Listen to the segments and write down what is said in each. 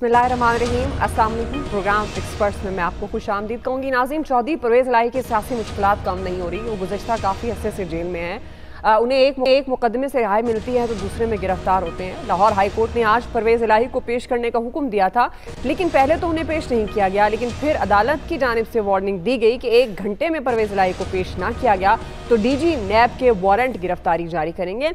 बिस्मिल्लाहिर्रहमानिर्रहीम। अस्सलाम वालेकुम। प्रोग्राम एक्सपर्ट्स में मैं आपको खुशामदीद कहूँगी। नाज़रीन, चौधरी परवेज़ इलाही की सियासी मुश्किलात कम नहीं हो रही। वो गुज़श्ता काफ़ी अरसे से जेल में हैं। उन्हें एक मुकदमे से रिहाई मिलती है तो दूसरे में गिरफ्तार होते हैं। लाहौर हाई कोर्ट ने आज परवेज़ इलाही को पेश करने का हुक्म दिया था, लेकिन पहले तो उन्हें पेश नहीं किया गया, लेकिन फिर अदालत की जानिब से वार्निंग दी गई कि 1 घंटे में परवेज़ इलाही को पेश ना किया गया तो DG नैब के वारंट गिरफ्तारी जारी करेंगे।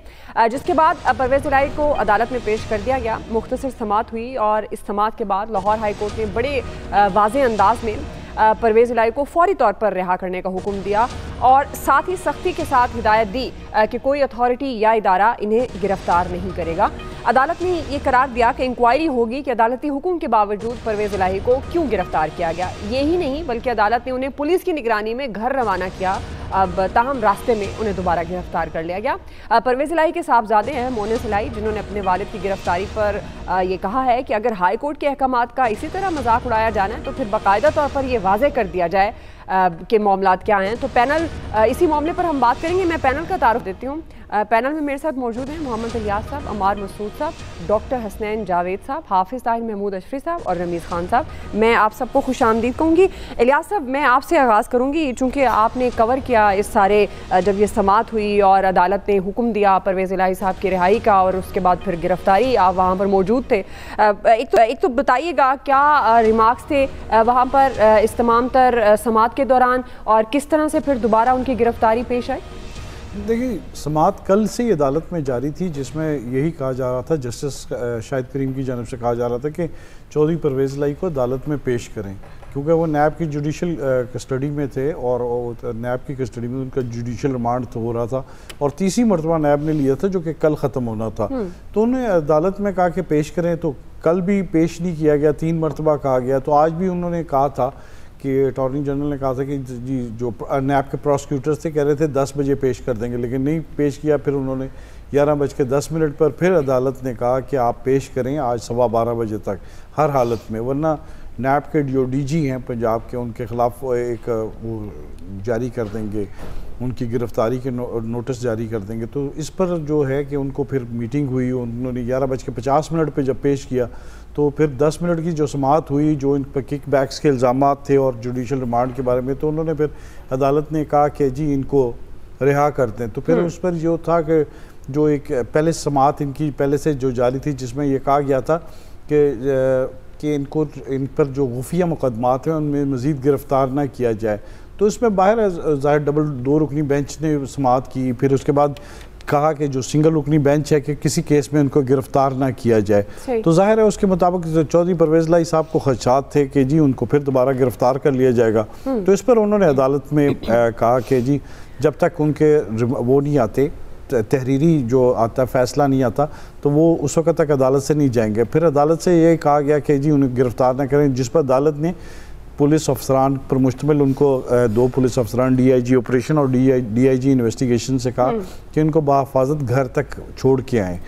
जिसके बाद परवेज़ इलाही को अदालत में पेश कर दिया गया। मुख्तसर समाअत हुई और इस समाअत के बाद लाहौर हाई कोर्ट ने बड़े वाज़ेह अंदाज में परवेज़ इलाही को फौरी तौर पर रिहा करने का हुक्म दिया और साथ ही सख्ती के साथ हिदायत दी कि कोई अथॉरिटी या इदारा इन्हें गिरफ्तार नहीं करेगा। अदालत ने ये करार दिया कि इंक्वायरी होगी कि अदालती हुक्म के बावजूद परवेज़ इलाही को क्यों गिरफ्तार किया गया। यही नहीं बल्कि अदालत ने उन्हें पुलिस की निगरानी में घर रवाना किया। अब ताहम रास्ते में उन्हें दोबारा गिरफ्तार कर लिया गया। परवेज़ इलाही के साहबजादे हैं मोनिस इलाही, जिन्होंने अपने वालिद की गिरफ्तारी पर ये कहा है कि अगर हाई कोर्ट के अहकामात का इसी तरह मजाक उड़ाया जाना है तो फिर बाकायदा तौर पर यह वाज़ेह कर दिया जाए के मामलात क्या हैं। तो पैनल इसी मामले पर हम बात करेंगे। मैं पैनल का तारुफ देती हूँ। पैनल में मेरे साथ मौजूद हैं मोहम्मद इलियास साहब, अमार मसूद साहब, डॉक्टर हसनैन जावेद साहब, हाफिज़ ताहिर महमूद अशफी साहब और रमीज़ खान साहब। मैं आप सबको खुशामदीद कहूँगी। इलियास साहब, मैं आपसे आगाज़ करूँगी, चूँकि आपने कवर किया इस सारे जब ये समाअत हुई और अदालत ने हुक्म दिया परवेज़ इलाही साहब की रिहाई का और उसके बाद फिर गिरफ्तारी, आप वहाँ पर मौजूद थे। एक तो बताइएगा क्या रिमार्क्स थे वहाँ पर इस तमाम तर समाअत के दौरान और किस तरह से फिर दोबारा उनकी गिरफ्तारी पेश आई? देखिए, समाअत कल से ही अदालत में जारी थी, जिसमें यही कहा जा रहा था, जस्टिस शाहिद करीम की जानिब से कहा जा रहा था कि चौधरी परवेज़ इलाही को अदालत में पेश करें, क्योंकि वो नैब की जुडिशल कस्टडी में थे और नैब की कस्टडी में उनका जुडिशल रिमांड हो रहा था और तीसरी मरतबा नैब ने लिया था जो कि कल ख़त्म होना था। तो उन्हें अदालत में कहा कि पेश करें, तो कल भी पेश नहीं किया गया, 3 मरतबा कहा गया। तो आज भी उन्होंने कहा था कि अटॉर्नी जनरल ने कहा था कि जी जो नैब के प्रोसिक्यूटर्स थे कह रहे थे 10 बजे पेश कर देंगे, लेकिन नहीं पेश किया। फिर उन्होंने 11:10 पर फिर अदालत ने कहा कि आप पेश करें आज 12:15 बजे तक हर हालत में, वरना नैब के जो DG हैं पंजाब के, उनके ख़िलाफ़ एक वो जारी कर देंगे, उनकी गिरफ्तारी के नोटिस जारी कर देंगे। तो इस पर जो है कि उनको फिर मीटिंग हुई, उन्होंने 11:50 पर जब पेश किया तो फिर 10 मिनट की जो समाअत हुई, जो इन पर किक बैक्स के इल्ज़ामात थे और जुडिशल रिमांड के बारे में, तो उन्होंने फिर अदालत ने कहा कि जी इनको रिहा कर दें। तो फिर उस पर जो था कि जो एक पहले समाअत इनकी पहले से जो जारी थी, जिसमें यह कहा गया था कि इन पर जो खुफिया मुकदमात हैं उनमें मज़ीद गिरफ़्तार ना किया जाए। तो इसमें बाहर ज़ाहिर डबल 2 रुकनी बेंच ने समाअत की। फिर उसके बाद कहा कि जो सिंगल रुकनी बेंच है कि किसी केस में उनको गिरफ्तार ना किया जाए। तो जाहिर है उसके मुताबिक चौधरी परवेज़ इलाही साहब को खदशात थे कि जी उनको फिर दोबारा गिरफ्तार कर लिया जाएगा। तो इस पर उन्होंने अदालत में कहा कि जी जब तक उनके वो नहीं आते, तहरीरी जो आता फ़ैसला नहीं आता, तो वो उस वक्त तक अदालत से नहीं जाएंगे। फिर अदालत से ये कहा गया कि जी उन्हें गिरफ़्तार ना करें, जिस पर अदालत ने पुलिस अफसरान पर मुश्तमिल उनको 2 पुलिस अफसरान DIG ऑपरेशन और DIG इन्वेस्टिगेशन से कहा कि उनको बाहिफाजत घर तक छोड़ के आएँ।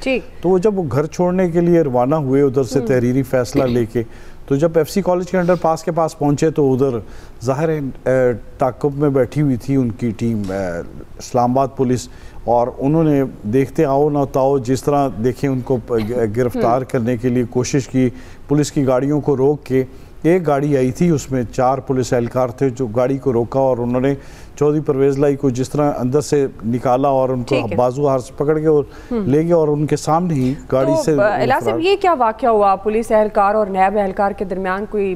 तो वो जब वो घर छोड़ने के लिए रवाना हुए उधर से तहरीरी फ़ैसला लेके, तो जब FC कॉलेज के अंडर पास के पास पहुँचे तो उधर ज़ाहिर है ताक़ुब में बैठी हुई थी उनकी टीम इस्लामाबाद पुलिस, और उन्होंने देखते आओ ना ताओ जिस तरह देखें उनको गिरफ़्तार करने के लिए कोशिश की। पुलिस की गाड़ियों को रोक के, एक गाड़ी आई थी उसमें 4 पुलिस एहलकार थे, जो गाड़ी को रोका और उन्होंने चौधरी परवेज़ इलाही को जिस तरह अंदर से निकाला और उनको बाजू हाथ से पकड़ के और ले गए और उनके सामने ही गाड़ी से। इलियास, ये क्या वाक़या हुआ? पुलिस एहलकार और नैब एहलकार के दरमियान कोई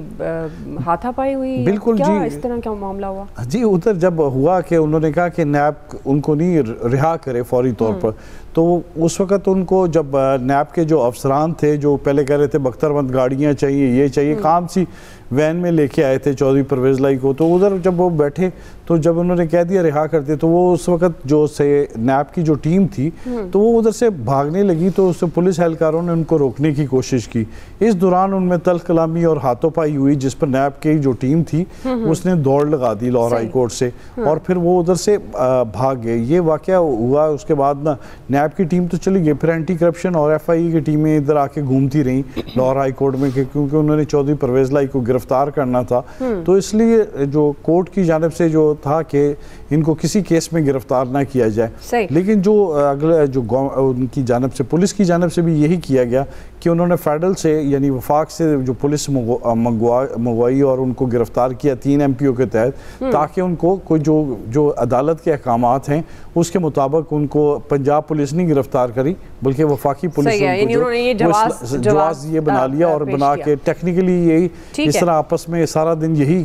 हाथापाई हुई? बिल्कुल जी, इस तरह क्या मामला हुआ? जी उधर जब हुआ कि उन्होंने कहा कि नैब उनको नहीं रिहा करे फौरी तौर पर, तो उस वक़्त उनको जब नैब के जो अफसरान थे जो पहले कह रहे थे बख्तरबंद गाड़ियाँ चाहिए, ये चाहिए, काम सी वैन में लेके आए थे चौधरी परवेज़ इलाही को, तो उधर जब वो बैठे तो जब उन्होंने कह दिया रिहा कर दिया, तो वो उस वक्त जो से नैब की जो टीम थी तो वो उधर से भागने लगी, तो उससे पुलिस एहलकारों ने उनको रोकने की कोशिश की। इस दौरान उनमें तल्ख कलामी और हाथोपाई हुई, जिस पर नैब की जो टीम थी उसने दौड़ लगा दी लाहौर हाई कोर्ट से और फिर वो उधर से भाग गए। ये वाक़या हुआ। उसके बाद ना नैब की टीम तो चली गई, फिर एंटी करप्शन और FIE की टीमें इधर आके घूमती रहीं लाहौर हाई कोर्ट में, क्योंकि उन्होंने चौधरी परवेज़ इलाही को गिरफ्तार गिरफ्तार करना था, तो इसलिए जो कोर्ट की जानिब से जो था कि इनको किसी केस में गिरफ्तार ना किया जाए। लेकिन जो अगले जो उनकी जानिब से, पुलिस की जानिब से भी यही किया गया कि उन्होंने फेडरल से यानी वफाक से जो पुलिस मंगवाई और उनको गिरफ्तार किया 3 MPO के तहत, ताकि उनको कोई जो अदालत के अहकामात हैं उसके मुताबिक उनको पंजाब पुलिस नहीं गिरफ्तार करी, बल्कि वफाकी पुलिस जवाब ये बना लिया और बना के टेक्निकली यही इस तरह आपस में सारा दिन यही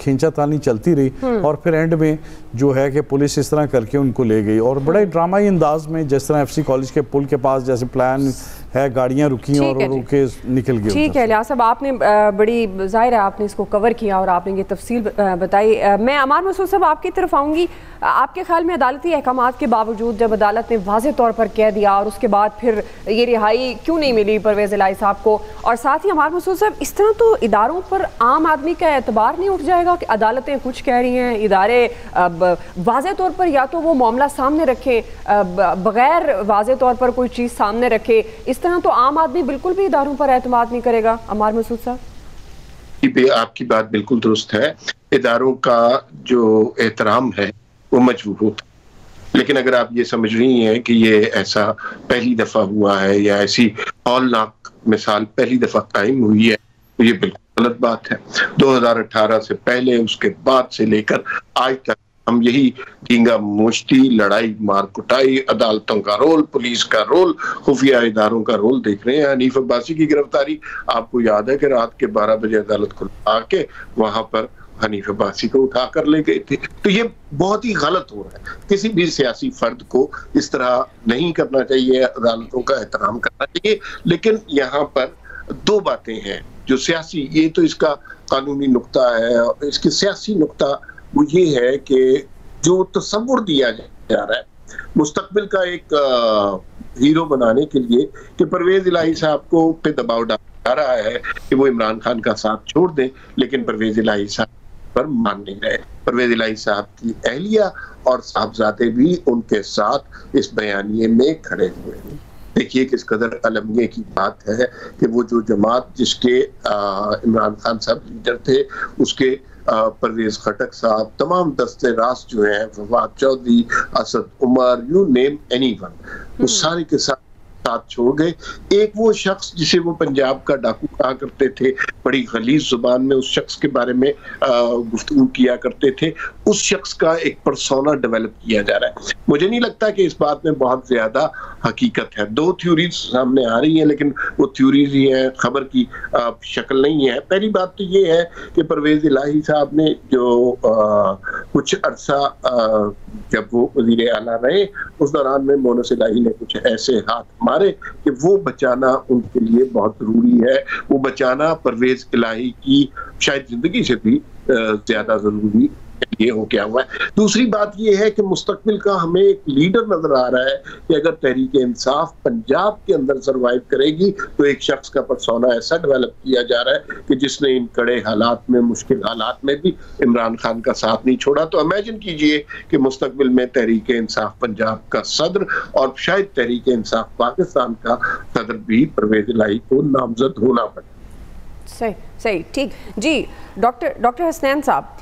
खींचातानी चलती रही और फिर एंड में जो है कि पुलिस इस तरह करके उनको ले गई और बड़े ड्रामाई अंदाज में, जिस तरह FC कॉलेज के पुल के पास जैसे प्लान है, गाड़ियां रुकी और रुके निकल गए। ठीक है लियाज़ साहब, आपने बड़ी ज़ाहिर है आपने इसको कवर किया और आपने ये तफसील बताई। मैं अमार मसूद साहब आपकी तरफ आऊँगी। आपके ख्याल में अदालती अहकामात के बावजूद जब अदालत ने वाज़ेह तौर पर कह दिया और उसके बाद फिर ये रिहाई क्यों नहीं मिली परवेज़ इलाही साहब को, और साथ ही अमार मसूद साहब इस तरह तो इदारों पर आम आदमी का एतबार नहीं उठ जाएगा कि अदालतें कुछ कह रही हैं, इदारे वाज़ेह तौर पर या तो वो मामला सामने रखें, बग़ैर वाज़ेह तौर पर कोई चीज़ सामने रखे, इस तरह तो आम आदमी बिल्कुल भी इदारों पर एतमाद नहीं करेगा। अमार मसूद साहब, आपकी बात बिल्कुल दुरुस्त है। इदारों का जो एहतराम है वो मजबूर होता है, लेकिन अगर आप ये समझ रही हैं कि ये ऐसा पहली दफा हुआ है या ऐसी हौलनाक मिसाल पहली दफा कायम हुई है, तो ये बिल्कुल गलत बात है। 2018 से पहले, उसके बाद से लेकर आज तक हम यही ढींगा मुश्ती, लड़ाई मार कुटाई, अदालतों का रोल, पुलिस का रोल, खुफिया इदारों का रोल देख रहे हैं। हनीफ अब्बासी की गिरफ्तारी, आपको याद है कि रात के 12 बजे अदालत को आके वहां पर हनीफ अब्बासी को उठा कर ले गए थे। तो ये बहुत ही गलत हो रहा है। किसी भी सियासी फर्द को इस तरह नहीं करना चाहिए, अदालतों का एहतराम करना चाहिए। लेकिन यहाँ पर 2 बातें हैं जो सियासी, ये तो इसका कानूनी नुक्ता है, और इसकी सियासी नुक्ता वो ये है कि जो तसव्वुर दिया जा रहा है मुस्तकबिल का एक हीरो बनाने के लिए कि परवेज इलाही साहब को पे दबाव डाला जा रहा है कि वो इमरान खान का साथ छोड़ दें, लेकिन परवेज इलाही साहब पर मान नहीं रहे। परवेज इलाही साहब की अहलिया और साहबजादे भी उनके साथ इस बयानिए में खड़े हुए हैं। देखिए किस कदर अलमिये की बात है कि वो जो जमात जिसके इमरान खान साहब लीडर थे, उसके परवेज खटक साहब, तमाम दस्ते रास जो हैं, Fawad Chaudhry, Asad Umar, you name anyone, वो सारे के साथ छोड़ गए। एक वो शख्स जिसे वो पंजाब का डाकू कहा करते थे, बड़ी गलीज जुबान में उस शख्स के बारे में गुफ्तगू किया करते थे, उस शख्स का एक पर्सोना डेवलप किया जा रहा है। मुझे नहीं लगता कि इस बात में बहुत ज्यादा हकीकत है। 2 थ्योरीज सामने आ रही हैं, लेकिन वो थ्योरीज ही हैं, खबर की शक्ल नहीं है। पहली बात तो ये है कि परवेज इलाही साहब ने जो कुछ अरसा जब वो वजीर आला रहे, उस दौरान में मोनस इलाही ने कुछ ऐसे हाथ मारे कि वो बचाना उनके लिए बहुत जरूरी है। वो बचाना परवेज इलाही की शायद जिंदगी से भी ज्यादा जरूरी ये हो गया हुआ है। दूसरी बात ये है कि मुस्तकबिल का हमें एक लीडर नजर आ रहा है कि अगर तहरीक इंसाफ पंजाब के अंदर सरवाइव करेगी तो एक शख्स का पर्सोना ऐसा डेवलप किया जा रहा है कि जिसने इन कड़े हालात में, मुश्किल हालात में भी इमरान खान का साथ नहीं छोड़ा। तो इमेजिन कीजिए कि मुस्तकबिल में तहरीक इंसाफ पंजाब का सदर और शायद तहरीक इंसाफ पाकिस्तान का सदर भी परवेज इलाही को नामजद होना पड़े। सही, ठीक जी। डॉक्टर हसनैन साहब,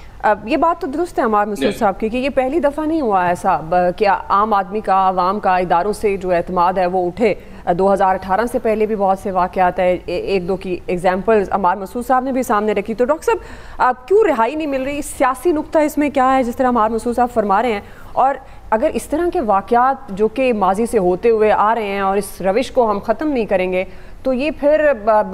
ये बात तो दुरुस्त है अमार मसूद साहब की कि ये पहली दफ़ा नहीं हुआ ऐसा कि आम आदमी का, आवाम का इदारों से जो एतमाद है वो उठे। 2018 से पहले भी बहुत से वाक़यात है, 1-2 की एग्जांपल्स अमार मसूद साहब ने भी सामने रखी। तो डॉक्टर साहब, क्यों रिहाई नहीं मिल रही? सियासी नुक्ता इसमें क्या है जिस तरह अमार मसूद साहब फरमा रहे हैं? और अगर इस तरह के वाक़यात जो कि माजी से होते हुए आ रहे हैं और इस रविश को हम ख़त्म नहीं करेंगे तो ये फिर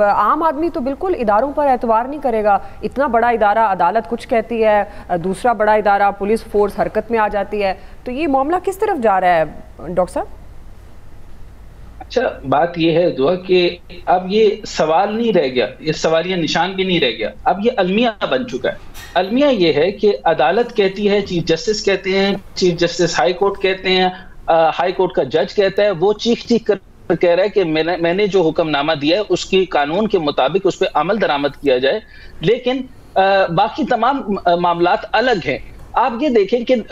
आम आदमी तो बिल्कुल इदारों पर एतबार नहीं करेगा। इतना बड़ा इदारा अदालत कुछ कहती है, दूसरा बड़ा इदारा पुलिस फोर्स हरकत में आ जाती है, तो ये मामला किस तरफ जा रहा है डॉक्टर साहब? अच्छा, बात यह है दुआ कि अब ये सवाल नहीं रह गया, ये सवालिया निशान भी नहीं रह गया, अब ये अलमिया बन चुका है। अलमिया ये है कि अदालत कहती है, चीफ जस्टिस कहते हैं, चीफ जस्टिस हाई कोर्ट कहते हैं, हाई कोर्ट का जज कहता है, वो चीख कर कह रहा है कि मैंने जो हुक्मनामा दिया है उसकी कानून के मुताबिक उस पर अमल दरामद किया जाए, लेकिन बाकी तमाम मामलात अलग हैं। आप ये देखें कि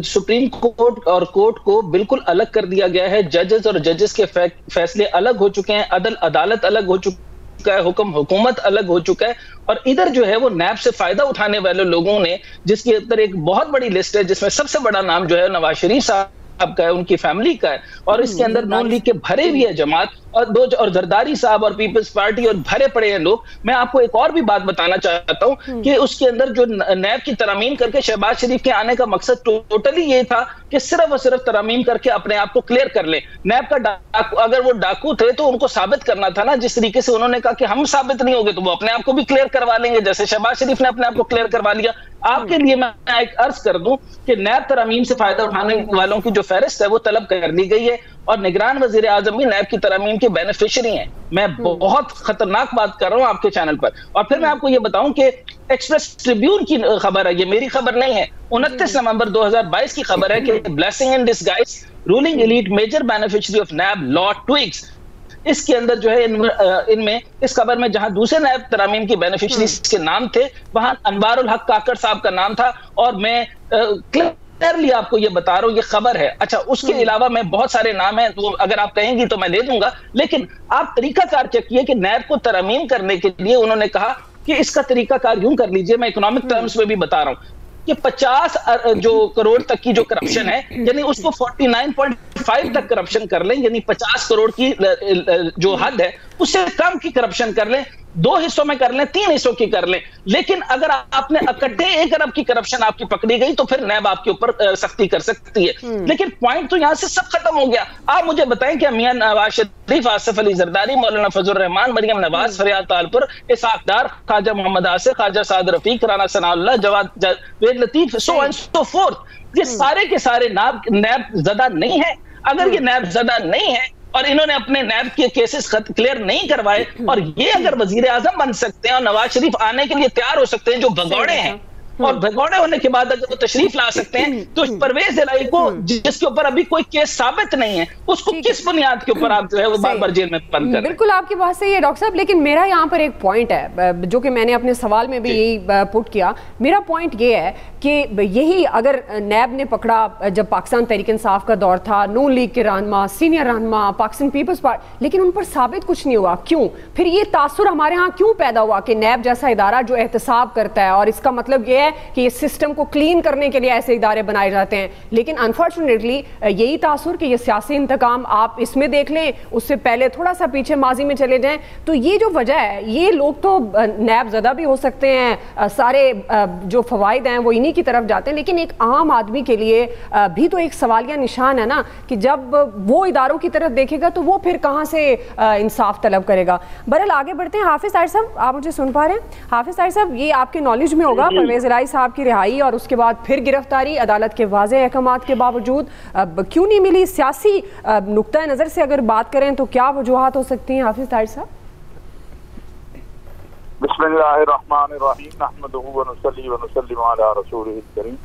सुप्रीम कोर्ट और कोर्ट को बिल्कुल अलग कर दिया गया है, जजेस और जजेस के फैसले अलग हो चुके हैं, अदालत अलग हो चुकी चुका है, हुकूमत अलग हो चुका है, और इधर जो है वो नैब से फायदा उठाने वाले लोगों ने, जिसके अंदर एक बहुत बड़ी लिस्ट है जिसमें सबसे बड़ा नाम जो है नवाज शरीफ साहब का है, उनकी फैमिली का है, और इसके अंदर नून लीग के भरे भी है जमात और जरदारी साहब और पीपल्स पार्टी और भरे पड़े हैं लोग। मैं आपको एक और भी बात बताना चाहता हूं कि उसके अंदर जो नैब की तरमीम करके शहबाज शरीफ के आने का मकसद टोटली ये था कि सिर्फ और सिर्फ तरमीम करके अपने आप को क्लियर कर ले। नैब का डाकू, अगर वो डाकू थे तो उनको साबित करना था ना, जिस तरीके से उन्होंने कहा कि हम साबित नहीं होंगे तो वो अपने आप को भी क्लियर करवा लेंगे, जैसे शहबाज शरीफ ने अपने आप को क्लियर करवा लिया। आपके लिए मैं एक अर्ज कर दूं कि नैब तरमीम से फायदा उठाने वालों की जो फहरिस्त है वो तलब कर ली गई है, और निगरान वजीर आजम भी नैब की तरमीम के बेनिफिशियरी हैं। मैं बहुत खतरनाक बात कर रहा हूं आपके चैनल पर। और फिर मैं आपको ये बताऊं कि एक्सप्रेस ट्रिब्यून की खबर है, ये मेरी खबर नहीं है, 29 नवंबर 2022 की खबर है कि blessing in disguise, ruling elite major beneficiary of NAB law tweaks. इसके अंदर जो है इनमें इस खबर में जहां दूसरे नैब तरामीम की बेनिफिशरीज के नाम थे, वहां अनवारुल हक काकड़ साहब का नाम था, और मैं क्लियरली आपको ये बता रहा हूं, ये खबर है। अच्छा, उसके अलावा मैं बहुत सारे नाम हैं, तो अगर आप कहेंगी तो मैं दे दूंगा, लेकिन आप तरीकाकार चेक किए कि नैब को तरमीम करने के लिए उन्होंने कहा कि इसका तरीकाकार यूं कर लीजिए। मैं इकोनॉमिक टर्म्स में भी बता रहा हूं कि 50 जो करोड़ तक की जो करप्शन है, यानी उसको 49.5 तक करप्शन कर लें, यानी 50 करोड़ की जो हद है उससे कम की करप्शन कर लें, 2 हिस्सों में कर लें, 3 हिस्सों की कर लें। लेकिन अगर आपने इकट्ठे 1 अरब की करप्शन आपकी पकड़ी गई तो फिर नैब आपके ऊपर सख्ती कर सकती है। लेकिन पॉइंट तो यहां से सब खत्म हो गया। आप मुझे बताएं कि मियां नवाज शरीफ, आसिफ अली जरदारी, मौलाना फजल Rahman, Maryam Nawaz, Faryal Talpur, Ishaq Dar, Khawaja Muhammad Asif, Khawaja Saad Rafique, Rana Sanaullah, Jawad Latif, so and so forth, ये सारे के सारे नैब ज़दा नहीं है। अगर ये नैब ज़दा नहीं है और इन्होंने अपने नैब के केसेस क्लियर नहीं करवाए, और ये अगर वजीर आजम बन सकते हैं और नवाज शरीफ आने के लिए तैयार हो सकते हैं, जो भगौड़े हैं, और भगौड़े होने के बाद अगर वो तशरीफ ला सकते हैं, तो परवेज इलाही को, जिसके ऊपर अभी कोई केस साबित नहीं है, उसको किस बुनियाद के ऊपर आप जो है वो बार बार जेल में बंद कर। बिल्कुल आपकी बात सही है डॉक्टर साहब, लेकिन मेरा यहाँ पर एक पॉइंट है जो कि मैंने अपने सवाल में भी यही पुट किया। मेरा पॉइंट ये है कि यही अगर नैब ने पकड़ा जब पाकिस्तान तहरीक इंसाफ का दौर था, नून लीग के रहनुमा, सीनियर रहनुमा, पाकिस्तान पीपल्स पार्टी, लेकिन उन पर साबित कुछ नहीं हुआ। क्यों? फिर ये तासुर हमारे यहाँ क्यों पैदा हुआ कि नैब जैसा इदारा जो एहतसाब करता है, और इसका मतलब ये है कि इस सिस्टम को क्लीन करने के लिए ऐसे इदारे बनाए जाते हैं, लेकिन अनफॉर्चुनेटली यही तासुर कि ये सियासी इंतकाम आप इसमें देख लें, उससे पहले थोड़ा सा पीछे माजी में चले जाएं, तो ये जो वजह है, ये लोग तो नैब ज़दा भी हो सकते हैं, सारे जो फवाइद हैं वो इन्हीं की तरफ जाते हैं, लेकिन एक आम आदमी के लिए भी तो एक सवालिया निशान है ना कि जब वो इदारों की तरफ देखेगा तो वो फिर कहाँ से इंसाफ तलब करेगा। बहरहाल आगे बढ़ते हैं। हाफिज ताहिर साहब, आप मुझे सुन पा रहे हैं? हाफिज ताहिर साहब, ये आपके नॉलेज में होगा, परवेज इलाही साहब की रिहाई और उसके बाद फिर गिरफ्तारी अदालत के वाज़ेह अहकामात के बावजूद क्यों नहीं मिली? सियासी नुक्ता नज़र से अगर बात करें तो क्या वजूहात हो सकती हैं हाफिज ताहिर साहब? बिस्मिल्लाहिर्रहमानिर्रहीम, नहमदुहु व नुसल्ली व नुसल्लिमु अला रसूलिहिल करीम।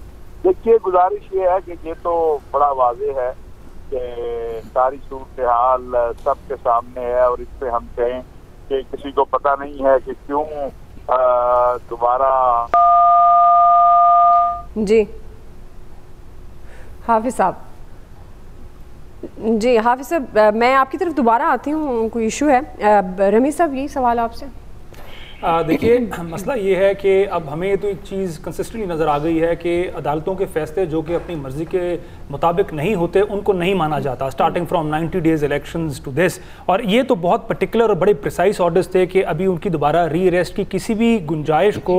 देखिए, गुजारिश ये है कि ये तो बड़ा वाज़ेह है कि सारी सूरत हाल सबके सामने है, और इस पे हम कहें कि किसी को पता नहीं है कि क्यों दोबारा। जी हाफिज साहब, जी हाफिज साहब, मैं आपकी तरफ दोबारा आती हूँ, कोई इशू है? रमीज साहब, यही सवाल आपसे। देखिए, मसला ये है कि अब हमें तो एक चीज़ कंसिस्टेंटली नज़र आ गई है कि अदालतों के फैसले जो कि अपनी मर्ज़ी के मुताबिक नहीं होते उनको नहीं माना जाता, starting from 90 days elections to this. और ये तो बहुत पर्टिकुलर और बड़े प्रिसाइज ऑर्डर्स थे कि अभी उनकी दोबारा री अरेस्ट की किसी भी गुंजाइश को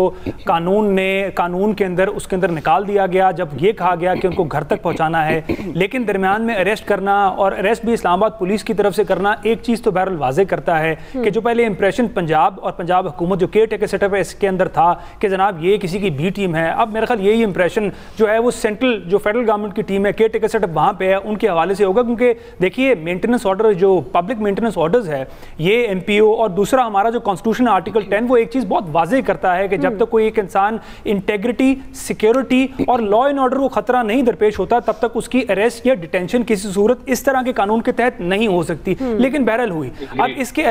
कानून के अंदर उसके अंदर निकाल दिया गया, जब ये कहा गया कि उनको घर तक पहुँचाना है। लेकिन दरमियान में अरेस्ट करना, और अरेस्ट भी इस्लामाबाद पुलिस की तरफ से करना, एक चीज़ तो बहरहाल वाज़ेह करता है कि जो पहले इंप्रेशन पंजाब और पंजाब हुकूमत जो केयर टेकर सेटअप है इसके अंदर था कि जनाब ये किसी की बी टीम है, अब मेरा ख्याल यही इंप्रेशन जो है वो सेंट्रल जो फेडरल गवर्नमेंट की टीम है, केयर टेकर सेटअप वहाँ पे है, उनके हवाले से होगा। क्योंकि देखिए, मेंटेनेंस ऑर्डर जो पब्लिक मेंटेनेंस ऑर्डर्स है, ये एमपीओ, और दूसरा हमारा जो कॉन्स्टिट्यूशन आर्टिकल 10 वो एक चीज़ बहुत वाज़ेह करता है कि जब तक कोई एक इंसान इंटेग्रिटी, सिक्योरिटी और लॉ एंड ऑर्डर को खतरा नहीं दरपेश होता, तब तक उसकी अरेस्ट या डिटेंशन किसी सूरत इस तरह के कानून के तहत नहीं हो सकती। लेकिन बहरहाल हुई। अब इसके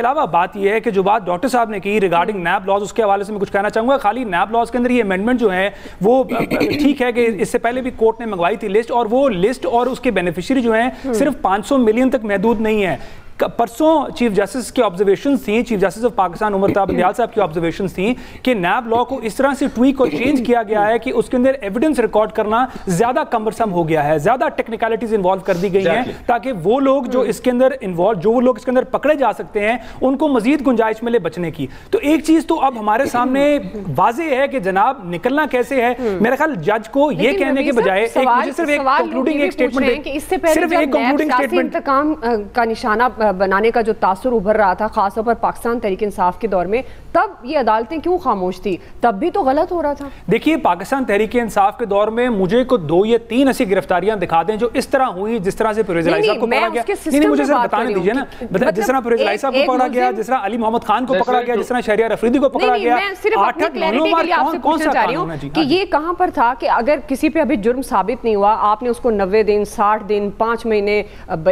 अलावा बात यह है कि जो बात डॉक्टर साहब ने की रिगार्डिंग नैब लॉज, उसके हवाले से मैं कुछ कहना चाहूंगा। खाली नैब लॉज के अंदर ये अमेंडमेंट जो है वो ठीक है कि इससे पहले भी कोर्ट ने मंगवाई थी लिस्ट, और वो लिस्ट और उसके बेनिफिशियरी जो है सिर्फ 500 मिलियन तक महदूद नहीं है। परसों चीफ जस्टिस की ऑब्जर्वेशन थी, chief justice of Pakistan Umar Ata Bandial साहब की ऑब्जर्वेशन थी कि नैब लॉ को इस तरह से ट्वीक और चेंज किया गया है कि उसके अंदर एविडेंस रिकॉर्ड करना ज्यादा कम्बरसम हो गया है, ज्यादा टेक्निकलिटीज इन्वॉल्व कर दी गई हैं ताकि वो लोग जो इसके अंदर इन्वॉल्व, जो लोग इसके अंदर पकड़े जा सकते हैं, उनको मजीद गुंजाइश मिले बचने की। तो एक चीज तो अब हमारे सामने वाजे है कि जनाब निकलना कैसे है। मेरा ख्याल जज को ये कहने के बजाय सिर्फ एक कंक्लूडिंग एक स्टेटमेंट, इससे पहले इंतकाम का निशाना बनाने का जो तासुर उभर रहा था खासतौर पर पाकिस्तान तहरीक इंसाफ के दौर में, तब ये अदालतें क्यों खामोश थी? तब भी तो गलत हो रहा था। देखिए पाकिस्तान तहरीक इंसाफ के दौर में मुझे को 2 या 3 ऐसी गिरफ्तारियां दिखा दें जो इस तरह हुई जिस तरह से परवेज इलाही साहब को पकड़ा गया। नहीं मुझे सिर्फ बताने दीजिए ना, जिस तरह परवेज इलाही साहब को पकड़ा गया, जिस तरह अली मोहम्मद खान को पकड़ा गया, जिस तरह शहरियार अफरीदी को पकड़ा गया, 8-9 कौन सा कानून है कि ये कहां पर था कि अगर किसी पे अभी जुर्म साबित नहीं हुआ, आपने उसको 90 दिन, 60 दिन, 5 महीने,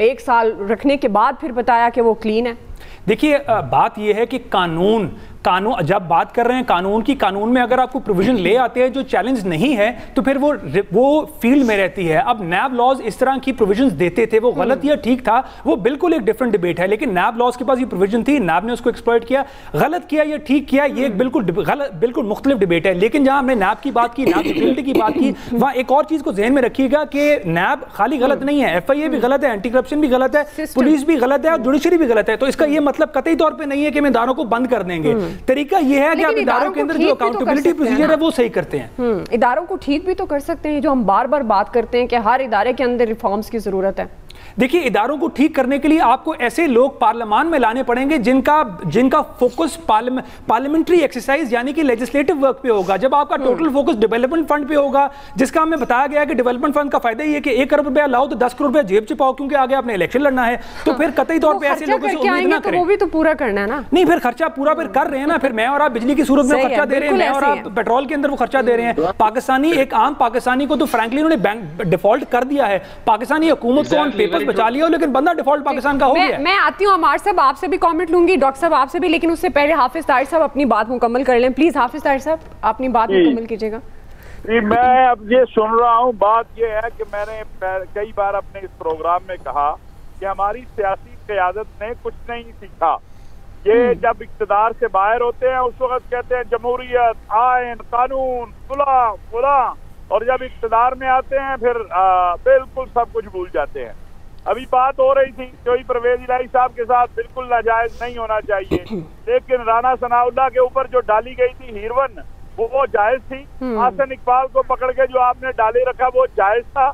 1 साल रखने के बाद फिर बताया कि वो क्लीन है। देखिए बात यह है कि कानून जब बात कर रहे हैं कानून की, कानून में अगर आपको प्रोविजन ले आते हैं जो चैलेंज नहीं है तो फिर वो फील्ड में रहती है। अब नैब लॉज इस तरह की प्रोविजन देते थे, वो गलत या ठीक था वो बिल्कुल एक डिफरेंट डिबेट है, लेकिन नैब लॉज के पास ये प्रोविजन थी, नैब ने उसको एक्सप्लॉइट किया, गलत किया या ठीक किया ये एक बिल्कुल मुख्तलिफ डिबेट है। लेकिन जहां हमने नैब की बात की, नैब यूटिलिटी की बात की, वहां एक और चीज को ज़हन में रखिएगा कि नैब खाली गलत नहीं है, FIA भी गलत है, एंटी करप्शन भी गलत है, पुलिस भी गलत है और जुडिशरी भी गलत है। तो इसका ये मतलब कतई तौर पर नहीं है कि हम इदारों को बंद कर देंगे। तरीका यह है कि आप इदारों के अंदर जो अकाउंटेबिलिटी प्रोसीजर है वो सही करते हैं। इदारों को ठीक भी तो कर सकते हैं, जो हम बार बार बात करते हैं कि हर इदारे के अंदर रिफॉर्म्स की जरूरत है। देखिए इदारों को ठीक करने के लिए आपको ऐसे लोग पार्लियामान में लाने पड़ेंगे जिनका फोकस पार्लियामेंट्री एक्सरसाइज यानी कि लेजिस्लेटिव वर्क पे होगा। जब आपका टोटल फोकस डेवलपमेंट फंड पे होगा, जिसका हमें बताया गया है कि डेवलपमेंट फंड का फायदा ये है कि 1 करोड़ रुपया लाओ तो 10 करोड़ रुपया जेब चिपाओ, क्योंकि आगे आपने इलेक्शन लड़ना है। तो फिर कतई तौर पर ऐसे लोगों से उम्मीद ना करें, वो भी तो पूरा करना है ना। नहीं फिर खर्चा पूरा फिर कर रहे हैं ना, फिर मैं और आप बिजली की सूरत में खर्चा दे रहे हैं, मैं और आप पेट्रोल के अंदर वो खर्चा दे रहे हैं। पाकिस्तानी एक आम पाकिस्तानी को तो फ्रैंकली उन्होंने बैंक डिफॉल्ट कर दिया है, पाकिस्तानी हुकूमत को ऑन पेपर्स बचा लिया, लेकिन बंदा डिफॉल्ट पाकिस्तान का हो गया। मैं आती हूँ अमार साहब, आपसे भी कमेंट लूंगी, डॉक्टर साहब आपसे भी, लेकिन उससे पहले हाफिज ताहिर साहब अपनी बात मुकम्मल कर लें प्लीज। हाफिज ताहिर साहब अपनी बात मुकम्मल कीजिएगा। मैं अब ये सुन रहा हूँ, बात ये है कि मैंने कई बार अपने इस प्रोग्राम में कहा कि हमारी सियासी क़यादत ने कुछ नहीं सीखा। ये जब इक़्तिदार से बाहर होते हैं उस वक्त कहते हैं जमहूरियत, आइन, कानून, सुलह, फलां, और जब इक़्तिदार में आते हैं फिर बिल्कुल सब कुछ भूल जाते हैं। अभी बात हो रही थी जो परवेज इलाही साहब के साथ बिल्कुल नाजायज नहीं होना चाहिए, लेकिन राना सनाउल्लाह के ऊपर जो डाली गई थी हीरवन वो जायज थी। आसन इकबाल को पकड़ के जो आपने डाले रखा वो जायज था।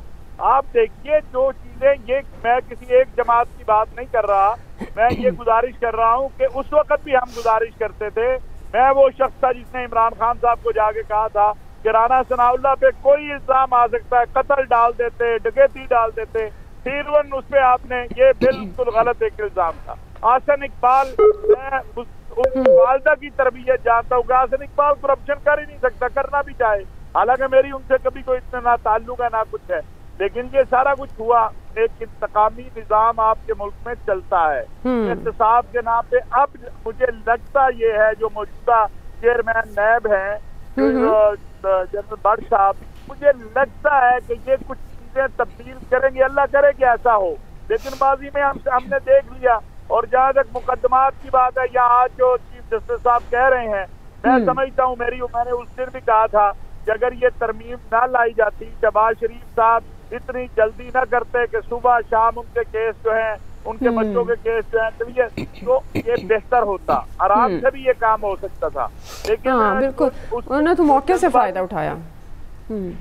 आप देखिए जो चीजें, ये मैं किसी एक जमात की बात नहीं कर रहा, मैं ये गुजारिश कर रहा हूँ कि उस वक्त भी हम गुजारिश करते थे। मैं वो शख्स था जिसने इमरान खान साहब को जाके कहा था कि राना सनाउल्लाह पे कोई इल्जाम आ सकता है, कत्ल डाल देते, डकैती डाल देते। हीरवन उस पे आपने, ये बिल्कुल गलत एक इल्जाम था। आसन इकबाल, मैं वालदा की तरबियत जानता हूँ कि आसन इकबाल करप्शन कर ही नहीं सकता, करना भी चाहे, हालांकि मेरी उनसे कभी कोई इतना ना ताल्लुक है ना कुछ है, लेकिन ये सारा कुछ हुआ। एक इंतकामी निजाम आपके मुल्क में चलता है एहतसाब के नाम पे। अब मुझे लगता ये है जो मौजूदा चेयरमैन नैब है जनरल भट्ट साहब, मुझे लगता है कि ये कुछ चीजें तब्दील करेंगे, अल्लाह करे कि ऐसा हो। लेकिन बाजी में हमने देख लिया। और जहाँ तक मुकदमात की बात है, या आज जो चीफ जस्टिस साहब कह रहे हैं, मैं समझता हूँ, मैंने उस दिन भी कहा था कि अगर ये तरमीम ना लाई जाती, शहबाज शरीफ साहब इतनी जल्दी ना करते कि सुबह शाम उनके केस जो हैं, उनके बच्चों के केस जो हैं, तो ये बेहतर होता, आराम से भी ये काम हो सकता था। लेकिन बिल्कुल उन्होंने तो मौके से फायदा उठाया।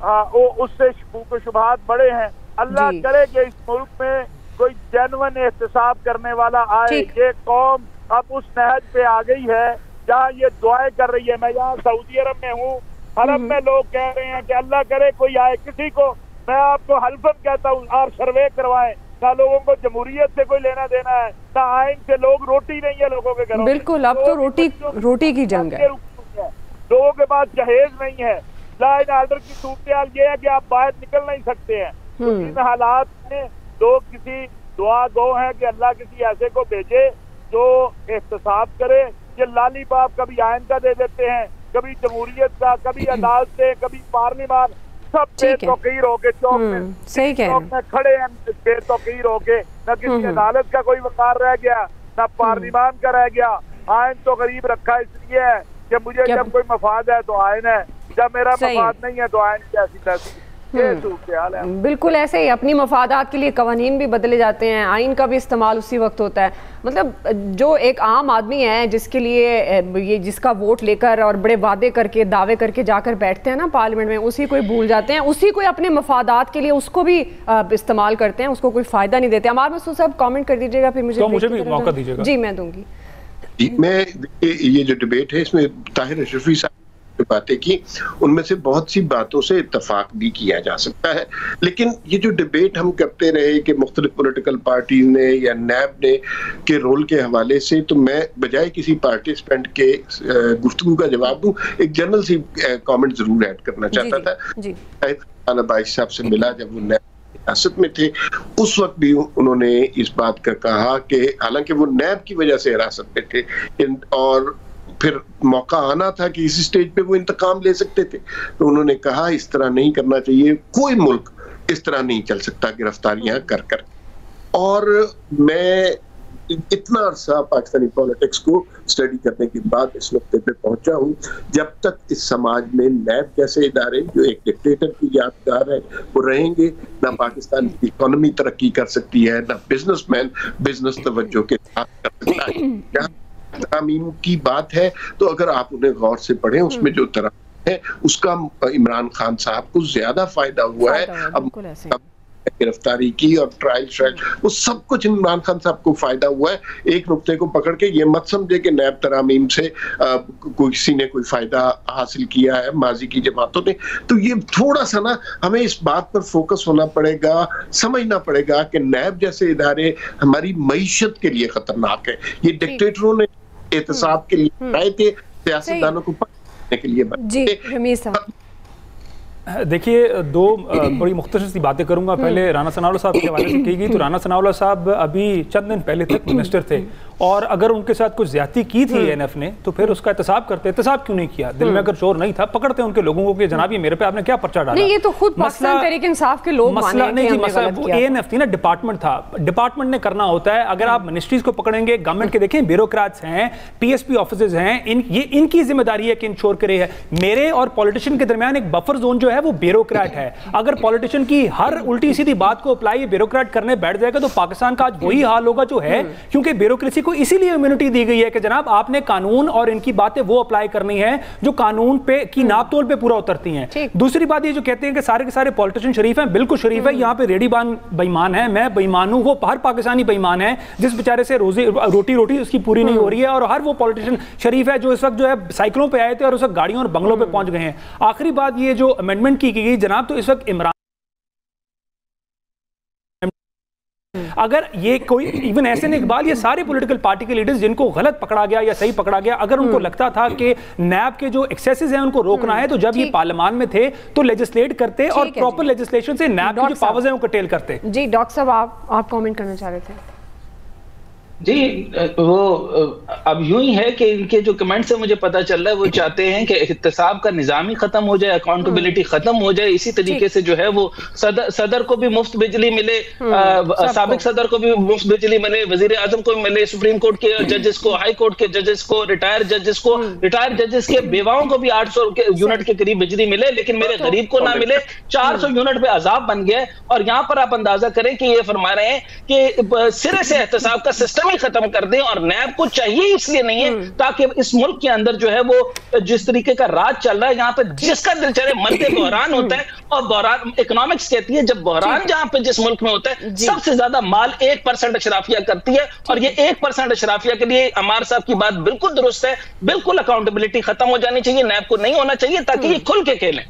हाँ, वो उससे शुबहात बड़े हैं। अल्लाह करे कि इस मुल्क में कोई जेन्युइन एहतसाब करने वाला आए। ये कौम अब उस नहज पे आ गई है जहाँ ये दुआएं कर रही है। मैं यहाँ सऊदी अरब में हूँ, हरम में लोग कह रहे हैं कि अल्लाह करे कोई आए। किसी को, मैं आपको हल्फन कहता हूँ, आप सर्वे करवाएं। ना लोगों को जमहूरियत से कोई लेना देना है, ना आइन से। लोग रोटी नहीं है लोगों के घरों। बिल्कुल, अब तो रोटी की जंग है। लोगों के पास जहेज नहीं है। लॉ एंड ऑर्डर की सूरत ये है कि आप बाहर निकल नहीं सकते हैं। तो इन हालात में लोग किसी दुआ गो हैं कि अल्लाह किसी ऐसे को भेजे जो एहतसाब करे। ये लालीपाप कभी आइन का दे देते हैं, कभी जमहूरियत का, कभी अदालत से, कभी पार्लियामान। सब बेतौकीर होके चौक में, सही कह चौक में खड़े हैं बेतौकीर होके, न किसी अदालत का कोई वकार रह गया, न पार्लिमान का रह गया। आयन तो गरीब रखा इसलिए है कि मुझे जब कोई मफाद है तो आयन है, जब मेरा मफाद नहीं है तो आयन कैसी तैसी। बिल्कुल ऐसे ही अपनी मफादात के लिए कवानीन भी बदले जाते हैं, आइन का भी इस्तेमाल उसी वक्त होता है। मतलब जो एक आम आदमी है जिसके लिए ये जिसका वोट लेकर और बड़े वादे करके दावे करके जाकर बैठते हैं ना पार्लियामेंट में, उसी को भूल जाते हैं, उसी को अपने मफादात के लिए उसको भी इस्तेमाल करते हैं, उसको कोई फायदा नहीं देते। अमार मसूद साहब कमेंट कर दीजिएगा, फिर मुझे भी मौका दीजिएगा। जी मैं दूंगी। मैं ये जो डिबेट है इसमें ताहिर अशरफी साहब बातें की, उनमें से बहुत सी बातों से इत्तफाक भी किया जा सकता है, लेकिन ये जो डिबेट हम करते रहे कि मुख्तलिफ पॉलिटिकल पार्टीज ने या नैब ने के रोल के हवाले से, तो मैं बजाय किसी पार्टिसिपेंट के गुफ्तगू का जवाब दूं, एक जनरल सी कमेंट जरूर ऐड करना चाहता था। बाइश साहब से मिला जब वो नैब हिरासत में थे, उस वक्त भी उन्होंने इस बात का कहा कि हालांकि वो नैब की वजह से हिरासत में थे और फिर मौका आना था कि इस स्टेज पे वो इंतकाम ले सकते थे, तो उन्होंने कहा इस तरह नहीं करना चाहिए, कोई मुल्क इस तरह नहीं चल सकता गिरफ्तारियां कर कर। और मैं इतना अरसा पाकिस्तानी पॉलिटिक्स को स्टडी करने के बाद इस नुक्ते पे पहुंचा हूं, जब तक इस समाज में नैब जैसे इदारे जो एक डिक्टेटर की यादगार है वो रहेंगे, ना पाकिस्तान की इकोनॉमी तरक्की कर सकती है, ना बिजनेसमैन बिजनेस तवज्जो के साथ कर सकता है। तरामीम की बात है तो अगर आप उन्हें गौर से पढ़ें, उसमें जो तरामीम है उसका इमरान खान साहब को ज्यादा फायदा हुआ है। अब गिरफ्तारी की और ट्रायल वो सब कुछ इमरान खान साहब को फायदा हुआ है। एक नुक्ते को पकड़ के ये मत समझे कि नैब तरामीम से किसी ने कोई फायदा हासिल किया है माजी की जमातों ने। तो ये थोड़ा सा ना हमें इस बात पर फोकस होना पड़ेगा, समझना पड़ेगा कि नैब जैसे इदारे हमारी मईशत के लिए खतरनाक है। ये डिक्टेटरों ने एहतसाब के लिए बनाए थे, सियासतदानों को पकड़ने के लिए। जी रमीज साहब देखिए, दो बड़ी मुख्तसर सी बातें करूंगा। पहले राना सनाउल्लाह साहब के हवाले से की गई, तो राना सनाउल्लाह साहब अभी चंद दिन पहले तक मिनिस्टर थे और अगर उनके साथ कुछ ज्यादती की थी एनएफ ने तो फिर उसका एहतसाब करते। एहतसाब क्यों नहीं किया? दिल में अगर चोर नहीं था, पकड़ते उनके लोगों को कि जनाब ये मेरे पे आपने क्या पर्चा डाला। ये तो खुद पाकिस्तान तहरीक इंसाफ के लोग मसला नहीं जी, मसला वो एएनएफ थी ना, डिपार्टमेंट था, डिपार्टमेंट ने करना होता है। अगर आप मिनिस्ट्रीज को पकड़ेंगे, गवर्नमेंट के देखें ब्यूरोक्रेट्स हैं, पीएसपी ऑफिसर्स हैं, ये इनकी जिम्मेदारी है कि इंश्योर करे है। मेरे और पॉलिटिशियन के दरमियान एक बफर जोन जो है वो ब्यूरोक्रेट है। अगर पॉलिटिशियन की हर उल्टी सीधी बात को अप्लाई ब्यूरोक्रेट करने बैठ जाएगा तो पाकिस्तान का आज वही हाल होगा जो है, क्योंकि ब्यूरोक्रेसी को इसीलिए इम्यूनिटी दी गई है कि जनाब आपने कानून और इनकी बातें वो अप्लाई करनी है जो कानून पे की नापतोल पे पूरा उतरती हैं। दूसरी बात ये जो कहते हैं कि सारे के सारे पॉलिटिशियन शरीफ हैं, बिल्कुल शरीफ है। यहां पे रेडीबान बेईमान है, मैं बेईमान हूं, वो हर पाकिस्तानी बेईमान है जिस बेचारे से रोटी उसकी पूरी नहीं हो रही है, और हर वो पॉलिटिशियन शरीफ है जो इस वक्त जो है साइकिलों पे आए थे और उस वक्त गाड़ियों और बंगलों पे पहुंच गए हैं। आखिरी बात ये जो अमेंडमेंट की गई जनाब, तो इस वक्त इमरान अगर ये कोई इवन ऐसे नहीं इकबाल, ये सारे पॉलिटिकल पार्टी के लीडर्स जिनको गलत पकड़ा गया या सही पकड़ा गया, अगर उनको लगता था कि नैब के जो एक्सेसेस हैं उनको रोकना है, तो जब ये पार्लियामान में थे तो लेजिस्लेट करते और प्रॉपर लेजिस्लेशन से नैब की जो पावर्स हैं वो कर्टेल करते। जी डॉक्टर साहब आप कमेंट करना चाह रहे थे। जी वो अब यूं ही है कि इनके जो कमेंट से मुझे पता चल रहा है वो चाहते हैं कि एहतसाब का निज़ाम ही खत्म हो जाए, अकाउंटेबिलिटी खत्म हो जाए। इसी तरीके से जो है वो सदर को भी मुफ्त बिजली मिले, साबिक सदर को भी मुफ्त बिजली मिले, वजीर आजम को मिले, सुप्रीम कोर्ट के जजेस को, हाई कोर्ट के जजेस को, रिटायर जजेस के बेवाओं को भी 800 यूनिट के करीब बिजली मिले, लेकिन मेरे गरीब को ना मिले। 400 यूनिट पे अजाब बन गया। और यहाँ पर आप अंदाजा करें कि ये फरमा रहे हैं कि सिरे से एहतसाब का सिस्टम ही खत्म कर दें, और नैब को चाहिए इसलिए नहीं है ताकि इस मुल्क के अंदर जो है वो जिस तरीके का राज चल रहा है, यहाँ पे जिसका दिल चले मरते बहरान होता है। और बहरान इकोनॉमिक्स कहती है जब बहरान जहां पे जिस मुल्क में होता है सबसे ज्यादा माल 1% अशराफिया करती है, और ये 1% अशराफिया के लिए अमार साहब की बात बिल्कुल दुरुस्त है। बिल्कुल अकाउंटेबिलिटी खत्म हो जानी चाहिए, नैब को नहीं होना चाहिए ताकि ये खुल के खेलें।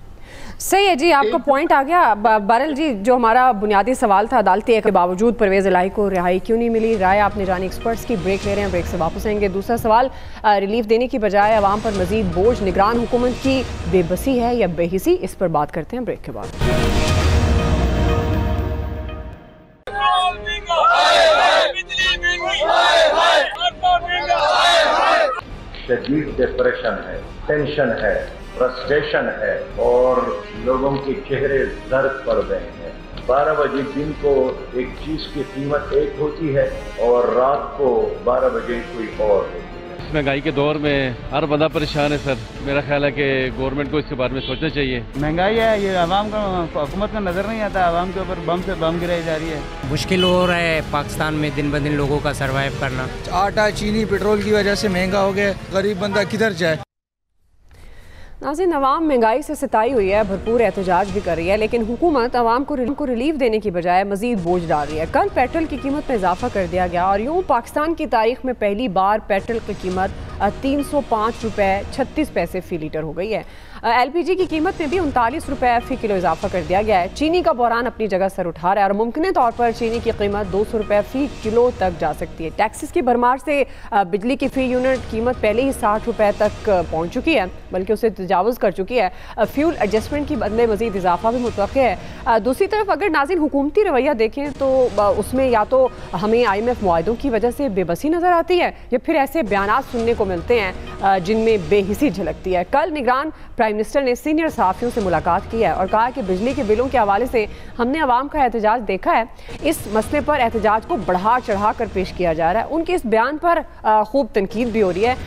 सही है जी, आपका पॉइंट आ गया। बहरहाल जी जो हमारा बुनियादी सवाल था, अदालती के बावजूद परवेज़ इलाही को रिहाई क्यों नहीं मिली, राय आपने जानी एक्सपर्ट्स की। ब्रेक ले रहे हैं, ब्रेक से वापस आएंगे। दूसरा सवाल, रिलीफ देने की बजाय अवाम पर मजीद बोझ निगरान हुकूमत की बेबसी है या बेहिसी, इस पर बात करते हैं ब्रेक के बाद। शदीद डिप्रेशन है, टेंशन है, फ्रस्ट्रेशन है और लोगों के चेहरे दर्द पड़ गए हैं। 12 बजे दिन को एक चीज की कीमत एक होती है और रात को 12 बजे कोई और होती है। इस महंगाई के दौर में हर बंदा परेशान है सर। मेरा ख्याल है कि गवर्नमेंट को इसके बारे में सोचना चाहिए। महंगाई है, ये आवाम का, हुकूमत का नजर नहीं आता। आवाम के ऊपर बम से बम गिराई जा रही है। मुश्किल हो रहा है पाकिस्तान में दिन ब दिन लोगों का सरवाइव करना। आटा चीनी पेट्रोल की वजह से महंगा हो गया, गरीब बंदा किधर जाए। नाज़रीन, अवाम महंगाई से सताई हुई है, भरपूर एहतजाज भी कर रही है, लेकिन हुकूमत अवाम को रिलीफ देने की बजाय मजीद बोझ डाल रही है। कल पेट्रोल की कीमत में इजाफा कर दिया गया और यूँ पाकिस्तान की तारीख में पहली बार पेट्रोल की कीमत 305 रुपये 36 पैसे फ़ी लीटर हो गई है। LPG की कीमत में भी 39 रुपये फ़ी किलो इजाफा कर दिया गया है। चीनी का बहरान अपनी जगह सर उठा रहा है और मुमकिन तौर पर चीनी की कीमत 200 रुपये फ़ी किलो तक जा सकती है। टैक्सेस की भरमार से बिजली की फ़ी यूनिट कीमत पहले ही 60 रुपये तक पहुँच चुकी है, बल्कि उसे तजावुज़ कर चुकी है। फ्यूल एडजस्टमेंट की बदले मज़ीद इजाफा भी मुतवक्किल है। दूसरी तरफ अगर नाज़रीन हुकूमती रवैया देखें तो उसमें या तो हमें IMF मुआहदों की वजह से बेबसी नज़र आती है या फिर ऐसे बयान सुनने को मिलते हैं जिनमें बेहिसी झलकती है। कल निगरान प्राइम मिनिस्टर ने सीनियर सहाफ़ियों से मुलाकात की है और कहा कि बिजली के बिलों के हवाले से हमने अवाम का एहतजाज देखा है। इस मसले पर एहतजाज को बढ़ा चढ़ा कर पेश किया जा रहा है। उनके इस बयान पर खूब तनकीद भी हो रही है।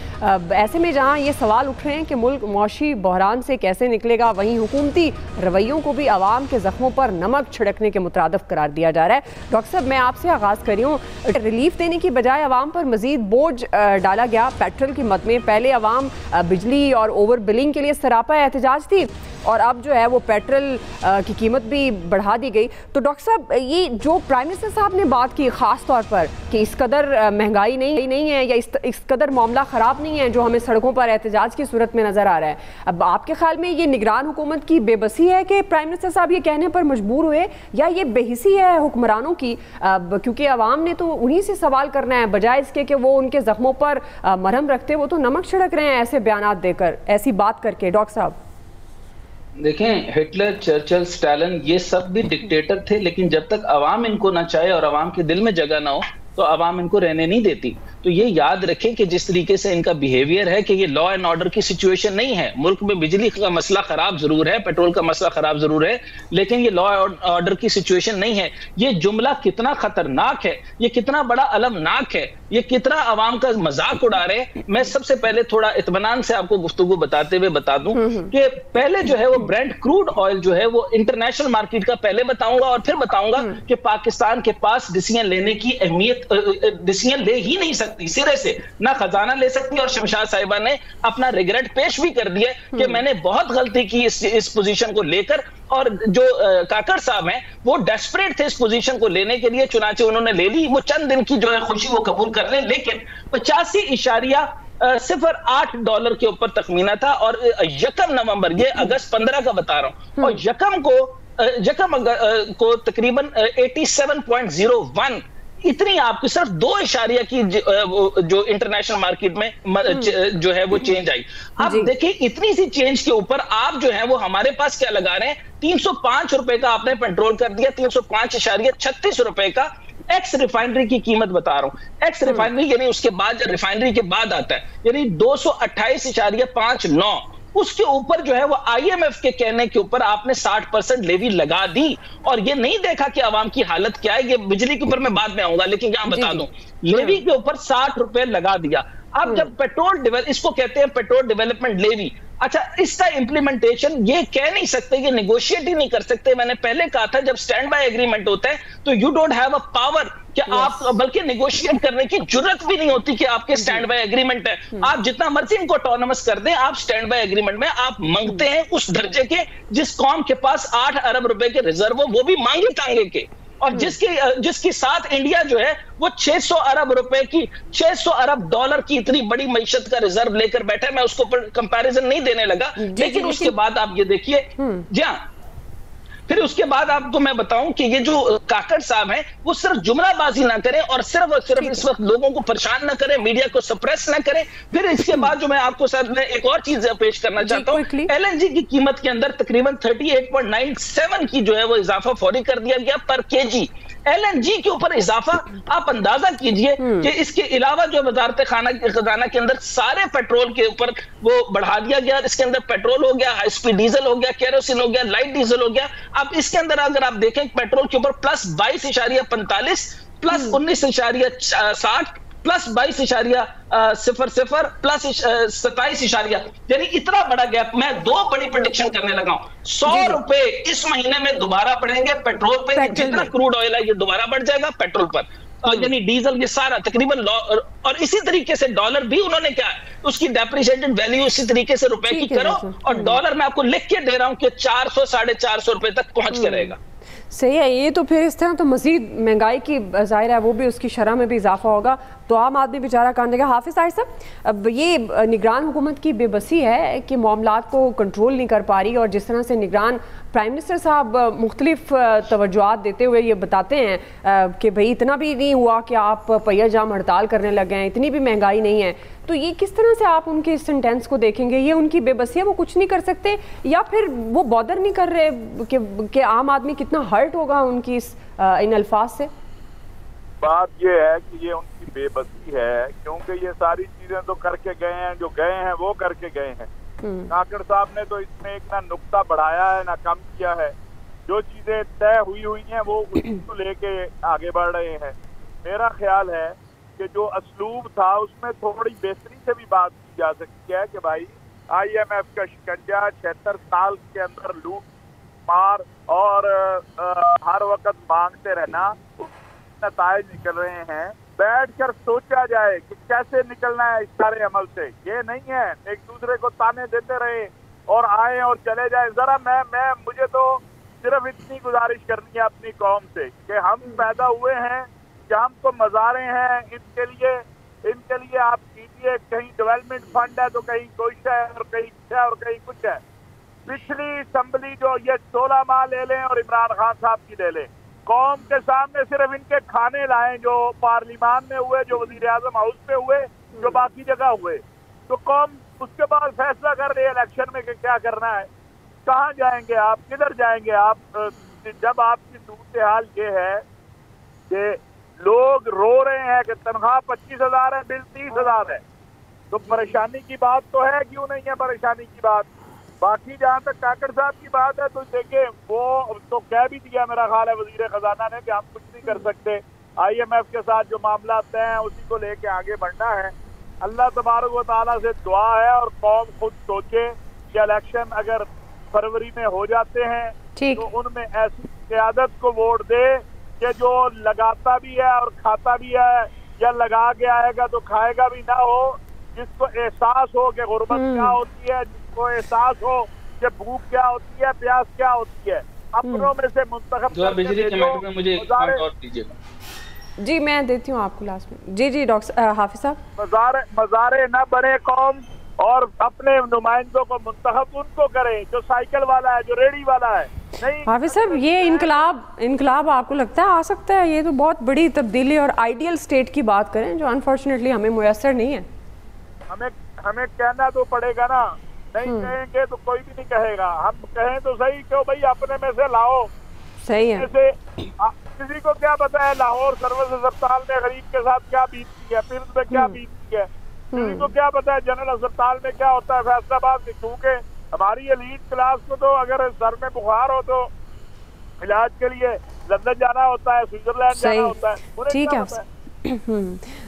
ऐसे में जहाँ ये सवाल उठ रहे हैं कि मुल्क मौशी बहरान से कैसे निकलेगा, वहीं हुकूमती रवैयों को भी आवाम के जख्मों पर नमक छिड़कने के मुतरादिफ करार दिया जा रहा है। डॉक्टर साहब, मैं आपसे आगाज़ कर रही हूँ, रिलीफ देने की बजाय आवाम पर मजीद बोझ डाला गया। पेट्रोल की मद में पहले आवाम बिजली और ओवर बिलिंग के लिए सरापा एहतजाज थी और अब जो है वो पेट्रोल की कीमत भी बढ़ा दी गई। तो डॉक्टर साहब, ये जो प्राइम मिनिस्टर साहब ने बात की ख़ास तौर पर कि इस कदर महंगाई नहीं है या इस कदर मामला ख़राब नहीं है जो हमें सड़कों पर एहतजाज की सूरत में नज़र आ रहा है, अब आपके ख्याल में ये निगरान हुकूमत की बेबसी है कि प्राइम मिनिस्टर साहब ये कहने पर मजबूर हुए, या ये बेहिसी है हुक्मरानों की, क्योंकि आवाम ने तो उन्हीं से सवाल करना है बजाय इसके कि वो उनके जख्मों पर मरहम रखते, वो तो नमक छिड़क रहे हैं ऐसे बयान देकर, ऐसी बात करके। डॉक्टर साहब देखें, हिटलर, चर्चिल, स्टालिन ये सब भी डिक्टेटर थे, लेकिन जब तक अवाम इनको ना चाहे और अवाम के दिल में जगह ना हो तो अवाम इनको रहने नहीं देती। तो ये याद रखें कि जिस तरीके से इनका बिहेवियर है कि ये लॉ एंड ऑर्डर की सिचुएशन नहीं है। मुल्क में बिजली का मसला खराब जरूर है, पेट्रोल का मसला खराब जरूर है, लेकिन ये लॉ एंड ऑर्डर की सिचुएशन नहीं है। ये जुमला कितना खतरनाक है, ये कितना बड़ा अलमनाक है, ये कितना अवाम का मजाक उड़ा रहे हैं। मैं सबसे पहले थोड़ा इत्मीनान से आपको गुफ्तगू बताते हुए बता दूं कि पहले जो है वो ब्रेंट क्रूड ऑयल जो है वो इंटरनेशनल मार्केट का पहले बताऊंगा और फिर बताऊंगा कि पाकिस्तान के पास डिसीजन लेने की अहमियत, डिसीजन ले ही नहीं सकती सिरे से, ना खजाना ले सकती। और शमशाद साहिबा ने अपना रिग्रेट पेश भी कर दिया कि मैंने बहुत गलती की इस पोजीशन को लेकर, और जो काकड़ साहब हैं वो डेस्परेट थे इस पोजीशन को लेने के लिए, चुनाचे उन्होंने ले ली। वो चंद दिन की जो है खुशी वो कबूल कर लें, लेकिन 85.08 डॉलर के ऊपर तखमीना था। और 1 नवंबर, ये अगस्त 15 का बता रहा हूं, और यकम को तकरीबन 87.01 इतनी आपकी सिर्फ 2 इशारिया की जो इंटरनेशनल मार्केट में जो है वो चेंज आई। आप देखिए इतनी सी चेंज के ऊपर आप जो है वो हमारे पास क्या लगा रहे हैं, 305 रुपए का आपने पेट्रोल कर दिया, 305.36 रुपए का एक्स रिफाइनरी की कीमत बता रहा हूं। एक्स रिफाइनरी यानी उसके बाद रिफाइनरी के बाद आता है, यानी 228.59, उसके ऊपर जो है वो IMF के कहने के ऊपर आपने 60% लेवी लगा दी। और ये नहीं देखा कि आवाम की हालत क्या है, ये बिजली के ऊपर मैं बाद में आऊंगा, लेकिन यहां बता दूं लेवी के ऊपर 60 रुपए लगा दिया। अब जब पेट्रोल इसको कहते हैं पेट्रोल डेवलपमेंट लेवी, अच्छा इसका इंप्लीमेंटेशन ये कह नहीं सकते, ये नेगोशिएट ही नहीं कर सकते। मैंने पहले कहा था जब स्टैंड बाय एग्रीमेंट होता है तो you don't have a power कि आप, बल्कि नेगोशिएट करने की जरूरत भी नहीं होती कि आपके स्टैंड बाय एग्रीमेंट है। आप जितना मर्जी इनको ऑटोनमस कर दें, आप स्टैंड बाय एग्रीमेंट में आप मांगते हैं उस दर्जे के जिस कौम के पास 8 अरब रुपए के रिजर्व हो, वो भी मांगे तांगे के, और जिसके साथ इंडिया जो है वो 600 अरब रुपए की, 600 अरब डॉलर की इतनी बड़ी मईशत का रिजर्व लेकर बैठा है। मैं उसको कंपैरिजन नहीं देने लगा, लेकिन उसके बाद आप ये देखिए, जी हाँ, फिर उसके बाद आपको मैं बताऊं कि ये जो काकड़ साहब हैं वो सिर्फ जुमलाबाजी ना करें और सिर्फ इस वक्त लोगों को परेशान ना करें, मीडिया को सप्रेस ना करें। फिर इसके बाद जो मैं आपको सर मैं एक और चीज पेश करना चाहता हूं, LNG की कीमत के अंदर तकरीबन 38.97 की जो है वो इजाफा फौरी कर दिया गया पर केजी। LNG के ऊपर इजाफा आप अंदाजा कीजिए कि इसके अलावा जो वजारत खजाना के अंदर सारे पेट्रोल के ऊपर वो बढ़ा दिया गया। इसके अंदर पेट्रोल हो गया, हाई स्पीड डीजल हो गया, केरोसिन हो गया, लाइट डीजल हो गया। अब इसके अंदर अगर आप देखें पेट्रोल के ऊपर प्लस 22.45 प्लस 19.60 प्लस 22.00 प्लस 27 यानी इतना बड़ा गैप। मैं दो बड़ी प्रेडिक्शन करने लगा हूं। 100 रुपए इस महीने में दोबारा बढ़ेंगे पेट्रोल पे, जितना क्रूड ऑयल है ये दोबारा बढ़ जाएगा पेट्रोल पर, यानी डीजल, ये सारा तकरीबन। और इसी तरीके से डॉलर भी उन्होंने क्या उसकी डेप्रिशिएटेड वैल्यू इसी तरीके से रुपए की करो, और डॉलर मैं आपको लिख के दे रहा हूं कि 400 450 रुपए तक पहुंच के रहेगा। सही है। ये तो फिर इस तरह तो मजीद महंगाई की ज़ाहिर है वो भी उसकी शरह में भी इजाफा होगा, तो आम आदमी बेचारा कान देगा। हाफिज़ ताहिर साहब, अब ये निगरान हुकूमत की बेबसी है कि मामलात को कंट्रोल नहीं कर पा रही, और जिस तरह से निगरान प्राइम मिनिस्टर साहब मुख्तलिफ तवज्जुआत देते हुए ये बताते हैं कि भाई इतना भी नहीं हुआ कि आप पहिया जाम हड़ताल करने लगे हैं, इतनी भी महंगाई नहीं है, तो ये किस तरह से आप उनके इस सेंटेंस को देखेंगे? ये उनकी बेबसी है, वो कुछ नहीं कर सकते, या फिर वो बॉदर नहीं कर रहे कि आम आदमी कितना हर्ट होगा उनकी इन अल्फाज से? बात ये है कि ये उनकी बेबसी है, क्योंकि ये सारी चीजें तो करके गए हैं, जो गए हैं वो करके गए हैं। काकड़ साहब ने तो इसमें एक ना नुक्ता बढ़ाया है ना कम किया है। जो चीजें तय हुई हैं वो उसको लेके आगे बढ़ रहे हैं। मेरा ख्याल है कि जो असलूब था उसमें थोड़ी बेहतरी से भी बात की जा सकती है कि भाई IMF का शिकंजा 76 साल के अंदर लूट मार और हर वक्त मांगते रहना, नतायज निकल रहे हैं। बैठकर सोचा जाए कि कैसे निकलना है इस सारे अमल से। ये नहीं है एक दूसरे को ताने देते रहे और आए और चले जाए। जरा मैं मुझे तो सिर्फ इतनी गुजारिश करनी है अपनी कौम से कि हम पैदा हुए हैं कि हमको मज़ारे हैं, इनके लिए आप कीजिए। कहीं डेवलपमेंट फंड है तो कहीं कुछ है और कहीं है और कहीं कुछ है। पिछली असम्बली जो ये 16 माह ले लें और इमरान खान साहब की ले लें, कौम के सामने सिर्फ इनके खाने लाए जो पार्लिमान में हुए, जो वजीर आजम हाउस में हुए, जो बाकी जगह हुए, तो कौम उसके बाद फैसला कर रही है इलेक्शन में कि क्या करना है। कहाँ जाएंगे आप, किधर जाएंगे आप, जब आपकी सूरत हाल ये है कि लोग रो रहे हैं कि तनख्वाह 25,000 है, बिल 30,000 है, तो परेशानी की बात तो है, क्यों नहीं है परेशानी की बात। बाकी जहाँ तक काकड़ साहब की बात है तो देखिए वो तो कह भी दिया मेरा ख्याल है वजीर खजाना ने कि हम कुछ नहीं कर सकते। IMF के साथ जो मामला तय हैं उसी को लेके आगे बढ़ना है। अल्लाह तबारक व तआला से दुआ है और कौम खुद सोचे कि इलेक्शन अगर फरवरी में हो जाते हैं तो उनमें ऐसी क़यादत को वोट दे कि जो लगाता भी है और खाता भी है, या लगा के आएगा तो खाएगा भी ना हो, जिसको एहसास हो कि गुर्बत क्या होती है, को एहसास हो कि भूख क्या होती है, प्यास क्या होती है, अपनों में से मुंतखब बिजली के मैटर में मुझे और दीजिएगा। जी मैं देती हूँ आपको लास्ट में। जी डॉक्टर हाफिज साहब, मज़ारे न बने कौम और अपने नुमाइंदों को मुंतखब उनको करें जो साइकिल वाला है, जो रेडी वाला है। नहीं हाफिज साहब, ये इनकलाब आपको लगता है आ सकता है? ये तो बहुत बड़ी तब्दीली और आइडियल स्टेट की बात करें जो अनफॉर्चुनेटली हमें मुयसर नहीं है। हमें कहना तो पड़ेगा ना, नहीं कहेंगे तो कोई भी नहीं कहेगा। हम कहें तो सही, क्यों भाई अपने में से लाओ। सही है। जैसे किसी को क्या पता है लाहौर सर्विस अस्पताल में गरीब के साथ क्या बीतती है, फिर में क्या बीतती है, किसी को क्या पता है जनरल अस्पताल में क्या होता है फैसलाबाद में। क्योंकि हमारी एलीट क्लास को तो अगर सर में बुखार हो तो इलाज के लिए लंदन जाना होता है, स्विट्जरलैंड जाना होता है। ठीक है,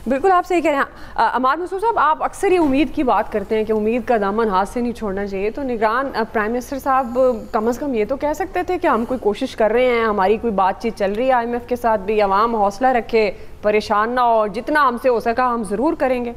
बिल्कुल आप सही कह रहे हैं। अमाद मसूद साहब, आप अक्सर ये उम्मीद की बात करते हैं कि उम्मीद का दामन हाथ से नहीं छोड़ना चाहिए, तो निगरान प्राइम मिनिस्टर साहब कम से कम ये तो कह सकते थे कि हम कोई कोशिश कर रहे हैं, हमारी कोई बातचीत चल रही है IMF के साथ भी, अवाम हौसला रखे, परेशान ना हो, जितना हमसे हो सका हम ज़रूर करेंगे।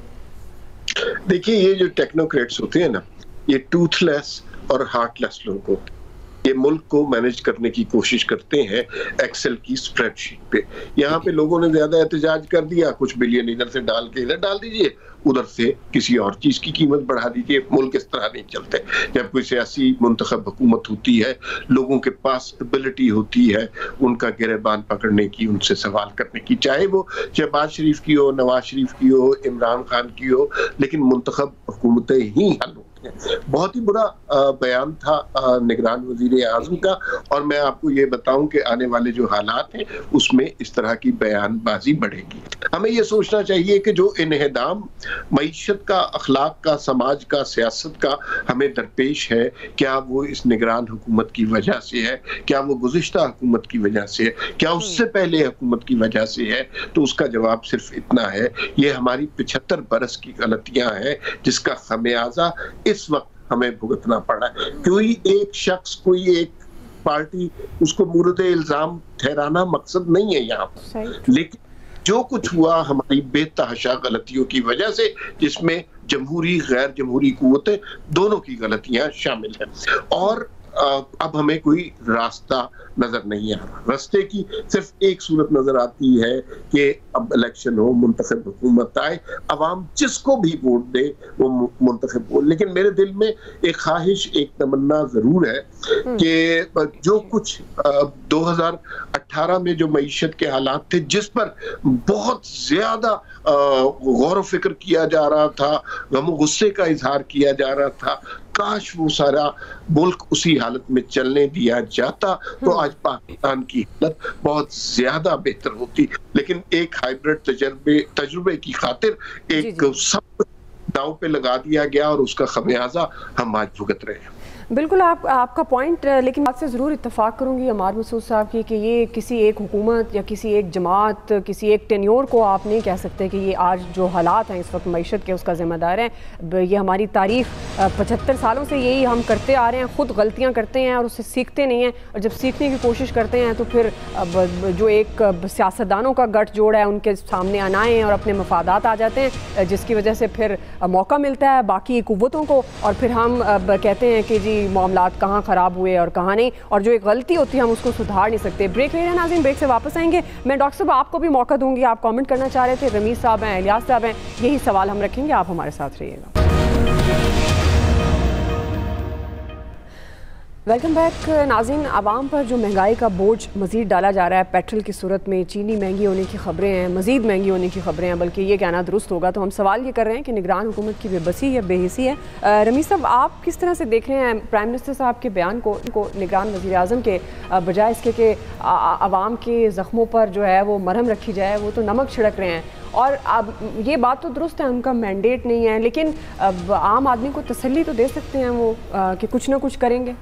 देखिए ये जो टेक्नोक्रेट्स होते हैं ना, ये टूथलेस और हार्टलेस लोग होते हैं। ये मुल्क को मैनेज करने की कोशिश करते हैं एक्सेल की स्प्रेडशीट पे। यहाँ पे लोगों ने ज्यादा एहतजाज कर दिया, कुछ बिलियन इधर से डाल के इधर डाल दीजिए, उधर से किसी और चीज की कीमत बढ़ा दीजिए। मुल्क इस तरह नहीं चलते। जब कोई सियासी मुंतखब हुकूमत होती है, लोगों के पास एबिलिटी होती है उनका गिरबान पकड़ने की, उनसे सवाल करने की, चाहे वो शहबाज शरीफ की हो, नवाज शरीफ की हो, इमरान खान की हो, लेकिन मुंतखब हुकूमतें ही हल होती हैं। बहुत ही बुरा बयान था निगरान वजीर आजम का, और मैं आपको ये बताऊं कि आने वाले जो हालात हैं उसमें इस तरह की बयानबाजी बढ़ेगी। हमें ये सोचना चाहिए कि जो इन्हेदाम मईशत का, अखलाक का, समाज का, सियासत का हमें दरपेश है, क्या वो इस निगरान हुकूमत की वजह से है, क्या वो गुज़िश्ता हुकूमत की वजह से है, क्या उससे पहले हुकूमत की वजह से है? तो उसका जवाब सिर्फ इतना है, ये हमारी 75 बरस की गलतियां हैं जिसका खमियाजा इस वक्त हमें भुगतना पड़ा है। कोई एक शख्स, कोई एक पार्टी, उसको मूरत इल्जाम ठहराना मकसद नहीं है यहाँ पर, लेकिन जो कुछ हुआ हमारी बेतहाशा गलतियों की वजह से, जिसमें जमहूरी गैर जमहूरी कुव्वतें दोनों की गलतियां शामिल हैं। और अब हमें कोई रास्ता नजर नहीं आ रहा। रास्ते की सिर्फ एक सूरत नजर आती है कि अब इलेक्शन हो, मुंतखब हुकूमत आए, अवाम जिसको भी वोट दे वो मुंतखब हो। लेकिन मेरे दिल में एक ख्वाहिश, एक तमन्ना जरूर है कि जो कुछ 2018 में जो मईशत के हालात थे, जिस पर बहुत ज्यादा गौर व फिक्र किया जा रहा था, गम गुस्से का इजहार किया जा रहा था, काश वो सारा मुल्क उसी हालत में चलने दिया जाता तो आज पाकिस्तान की हालत बहुत ज्यादा बेहतर होती। लेकिन एक हाइब्रिड तजुर्बे की खातिर एक सब दांव पे लगा दिया गया और उसका खमियाजा हम आज भुगत रहे हैं। बिल्कुल आपका पॉइंट, लेकिन बात से ज़रूर इत्तेफाक करूँगी अमार मसूद साहब की कि ये किसी एक हुकूमत या किसी एक जमात, किसी एक टेन्योर को आप नहीं कह सकते कि ये आज जो हालात हैं इस वक्त मईशत के उसका ज़िम्मेदार है। ये हमारी तारीख 75 सालों से यही हम करते आ रहे हैं, ख़ुद गलतियाँ करते हैं और उससे सीखते नहीं हैं, और जब सीखने की कोशिश करते हैं तो फिर जो एक सियासतदानों का गठजोड़ है उनके सामने अनाए और अपने मफादात आ जाते हैं, जिसकी वजह से फिर मौका मिलता है बाकी कुव्वतों को, और फिर हम कहते हैं कि जी मामलात कहाँ ख़राब हुए और कहाँ नहीं, और जो एक गलती होती है हम उसको सुधार नहीं सकते। ब्रेक ले रहे हैं नाज़रीन, ब्रेक से वापस आएंगे। मैं डॉक्टर साहब आपको भी मौका दूंगी, आप कमेंट करना चाह रहे थे, रमीज़ साहब हैं, इलियास साहब हैं, यही सवाल हम रखेंगे, आप हमारे साथ रहिएगा। वेलकम बैक नाज़रीन। आवाम पर जो महंगाई का बोझ मज़ीद डाला जा रहा है, पेट्रोल की सूरत में, चीनी महंगी होने की ख़बरें हैं, मज़ीद महंगी होने की ख़बरें हैं, बल्कि ये कहना दुरुस्त होगा, तो हम सवाल ये कर रहे हैं कि निगरान हुकूमत की बेबसी या बेहिसी है। रमीज़ साहब, आप किस तरह से देख रहे हैं प्राइम मिनिस्टर साहब के बयान को निगरान वज़ीर आज़म के, बजाय इसके कि आवाम के ज़ख्मों पर जो है वो मरहम रखी जाए, वो तो नमक छिड़क रहे हैं। और अब ये बात तो दुरुस्त है, उनका मैंडेट नहीं है, लेकिन आम आदमी को तसल्ली तो दे सकते हैं वो कि कुछ ना कुछ करेंगे।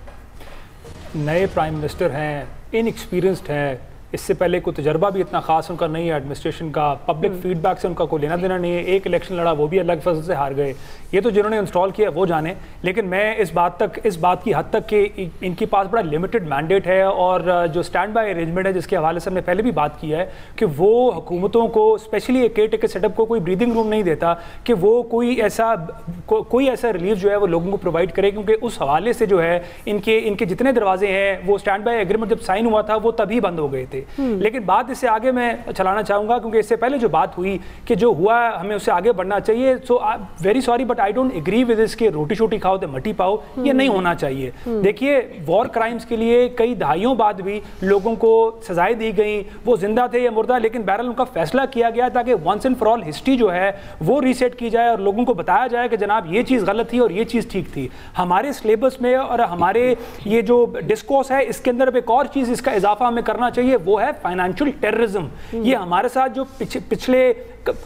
नए प्राइम मिनिस्टर हैं, इनएक्सपीरियंस्ड हैं, इससे पहले कोई तजर्बा भी इतना खास उनका नहीं है एडमिनिस्ट्रेशन का, पब्लिक फीडबैक से उनका कोई लेना देना नहीं है, एक इलेक्शन लड़ा वो भी अलग फसल से हार गए, ये तो जिन्होंने इंस्टॉल किया वो जाने। लेकिन मैं इस बात की हद तक कि इनके पास बड़ा लिमिटेड मैंडेट है, और जो स्टैंड बाय अरेंजमेंट है जिसके हवाले से हमने पहले भी बात की है कि वो हुकूमतों को, स्पेशली केयर टेकर सेटअप को, कोई ब्रीदिंग रूम नहीं देता कि वो कोई ऐसा रिलीफ जो है वो लोगों को प्रोवाइड करे, क्योंकि उस हवाले से जो है इनके जितने दरवाजे हैं, वो स्टैंड बाय एग्रीमेंट जब साइन हुआ था वो तभी बंद हो गए थे। लेकिन बात इससे आगे मैं चलाना चाहूँगा, क्योंकि इससे पहले जो बात हुई कि जो हुआ हमें उससे आगे बढ़ना चाहिए। So very sorry but I don't agree with this कि रोटी शोटी खाओ तो मट्टी पाओ, ये नहीं होना चाहिए। देखिए, वॉर क्राइम्स के लिए कई दहाइयों बाद भी लोगों को सजाएं दी गई, वो जिंदा थे या मुर्दा, लेकिन बहरहाल उनका फैसला किया गया ताकि once and for all history जो है वो रीसेट की जाए और लोगों को बताया जाए कि जनाब ये चीज़ गलत थी और ये चीज़ ठीक थी। हमारे सिलेबस में और हमारे ये जो डिस्कोर्स है इसके अंदर एक और चीज़ इसका इजाफा हमें करना चाहिए, वो है फाइनेंशियल टेररिज्म। ये हमारे साथ जो पिछले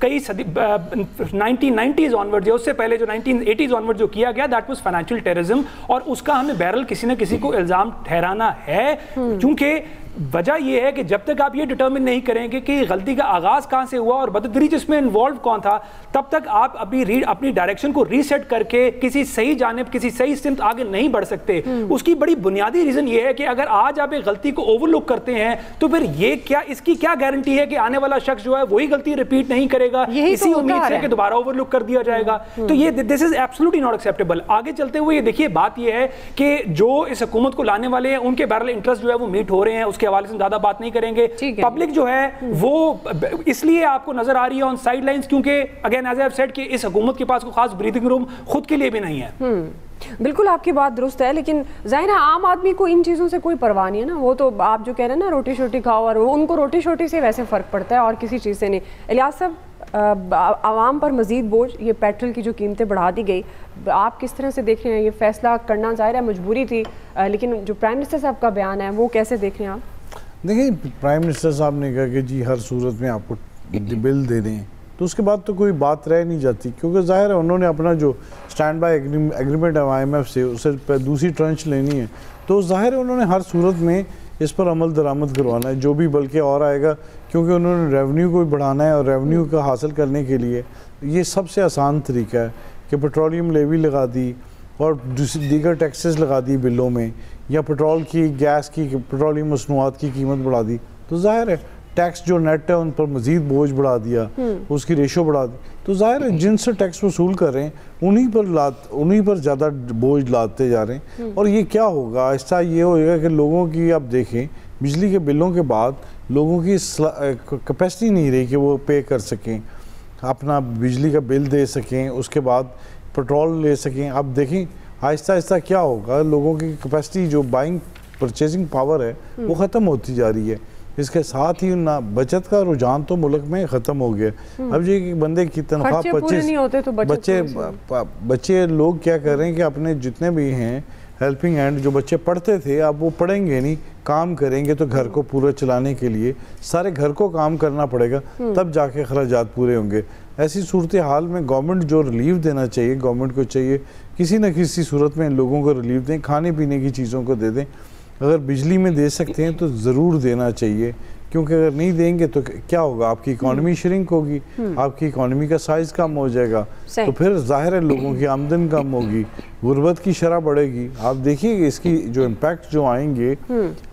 कई 1990s ऑनवर्ड, उससे पहले जो 1980s ऑनवर्ड जो किया गया, दैट वाज फाइनेंशियल टेररिज्म, और उसका हमें बहरहाल किसी न किसी को इल्जाम ठहराना है, क्योंकि वजह यह है कि जब तक आप ये डिटर्मिन नहीं करेंगे कि गलती का आगाज कहां से हुआ और बदतदरीज इसमें इन्वॉल्व कौन था, तब तक आप अपनी डायरेक्शन को रीसेट करके किसी सही जानिब, किसी सही सिमत आगे नहीं बढ़ सकते। उसकी बड़ी बुनियादी रीजन ये है कि अगर आज आप एक गलती को ओवरलुक करते हैं तो फिर ये क्या, इसकी क्या गारंटी है कि आने वाला शख्स जो है वही गलती रिपीट नहीं करेगा इसी उम्मीद से कि दोबारा ओवरलुक कर दिया जाएगा। तो ये this is absolutely not acceptable. आगे चलते हुए ये देखिए, बात ये है कि जो इस हुकूमत को लाने वाले हैं उनके बैरल इंटरेस्ट जो है वो मीट हो रहे हैं, उसके हवाले से ज्यादा बात नहीं करेंगे। पब्लिक जो है वो इसलिए आपको नजर आ रही है ऑन साइड लाइंस क्योंकि again as I have said कि इस हुकूमत के पास कोई खास ब्रीथिंग रूम खुद के लिए भी नहीं है। बिल्कुल आपकी बात दुरुस्त है, लेकिन जाहिर है आम आदमी को इन चीज़ों से कोई परवाह नहीं है ना। वो तो आप जो कह रहे हैं ना रोटी शोटी खाओ, और उनको रोटी शोटी से वैसे फ़र्क पड़ता है और किसी चीज़ से नहीं। इलियास साहब, आवाम पर मज़ीद बोझ, ये पेट्रोल की जो कीमतें बढ़ा दी गई, आप किस तरह से देख रहे हैं? ये फैसला करना ज़ाहिर है मजबूरी थी, लेकिन जो प्राइम मिनिस्टर साहब का बयान है वो कैसे देख रहे हैं आप? देखिए, प्राइम मिनिस्टर साहब ने कहा कि जी हर सूरत में आपको बिल दे दें, तो उसके बाद तो कोई बात रह नहीं जाती, क्योंकि ज़ाहिर है उन्होंने अपना जो स्टैंड बाय एग्रीमेंट है IMF से, उससे दूसरी ट्रंच लेनी है, तो ज़ाहिर है उन्होंने हर सूरत में इस पर अमल दरामद करवाना है, जो भी बल्कि और आएगा, क्योंकि उन्होंने रेवेन्यू को बढ़ाना है और रेवेन्यू का हासिल करने के लिए ये सबसे आसान तरीका है कि पेट्रोलियम लेवी लगा दी और दीगर टैक्सेस लगा दी बिलों में, या पेट्रोल की, गैस की, पेट्रोलियम मसनूआत की कीमत बढ़ा दी, तो ज़ाहिर है टैक्स जो नेट है उन पर मजीद बोझ बढ़ा दिया, उसकी रेशो बढ़ा दी, तो जाहिर है जिनसे टैक्स वसूल कर रहे हैं उन्हीं पर ज़्यादा बोझ लाते जा रहे हैं। और ये क्या होगा, ऐसा ये होगा कि लोगों की, आप देखें बिजली के बिलों के बाद लोगों की कैपेसिटी नहीं रही कि वो पे कर सकें, अपना बिजली का बिल दे सकें, उसके बाद पेट्रोल ले सकें। अब देखें आहिस्ता आहिस्ता क्या होगा, लोगों की कैपेसिटी जो बाइंग परचेजिंग पावर है वो ख़त्म होती जा रही है। इसके साथ ही ना बचत का रुझान तो मुल्क में ख़त्म हो गया। अब जी बंदे की तनख्वाह 25 बच्चे लोग क्या कर रहे हैं कि अपने जितने भी हैं हेल्पिंग हैंड, जो बच्चे पढ़ते थे अब वो पढ़ेंगे नहीं, काम करेंगे, तो घर को पूरा चलाने के लिए सारे घर को काम करना पड़ेगा, तब जाके खर्चात पूरे होंगे। ऐसी सूरत हाल में गवर्नमेंट जो रिलीफ देना चाहिए, गवर्नमेंट को चाहिए किसी न किसी सूरत में इन लोगों को रिलीफ दें, खाने पीने की चीज़ों को दे दें। अगर बिजली में दे सकते हैं तो ज़रूर देना चाहिए, क्योंकि अगर नहीं देंगे तो क्या होगा, आपकी इकॉनमी श्रिंक होगी, आपकी इकॉनमी का साइज़ कम हो जाएगा, तो फिर जाहिर है लोगों की आमदन कम होगी, गुर्बत की शरह बढ़ेगी। आप देखिए इसकी जो इम्पैक्ट जो आएंगे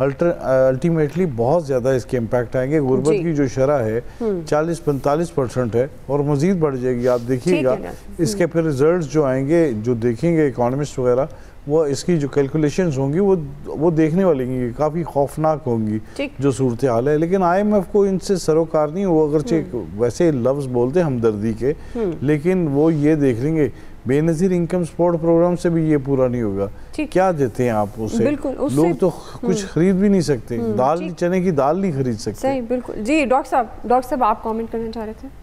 अल्टीमेटली बहुत ज़्यादा इसके इम्पैक्ट आएंगे। गुर्बत की जो शरह है 40-45% है और मज़ीद बढ़ जाएगी। आप देखिएगा इसके फिर रिजल्ट जो आएंगे, जो देखेंगे इकोनॉमिस्ट वगैरह, वो इसकी जो कैलकुलेशंस होंगी वो देखने वाली होंगी, काफ़ी खौफनाक होंगी जो सूरत हाल है। लेकिन IMF को इनसे सरोकार नहीं, वो अगरचे वैसे लफ्ज़ बोलते हमदर्दी के, लेकिन वो ये देख लेंगे बेनज़ीर इनकम सपोर्ट प्रोग्राम से भी ये पूरा नहीं होगा। क्या देते हैं आप उसे? लोग तो कुछ खरीद भी नहीं सकते, दाल, चने की दाल नहीं खरीद सकते। सही, बिल्कुल जी। डॉक्टर साहब आप कमेंट करना चाह रहे थे?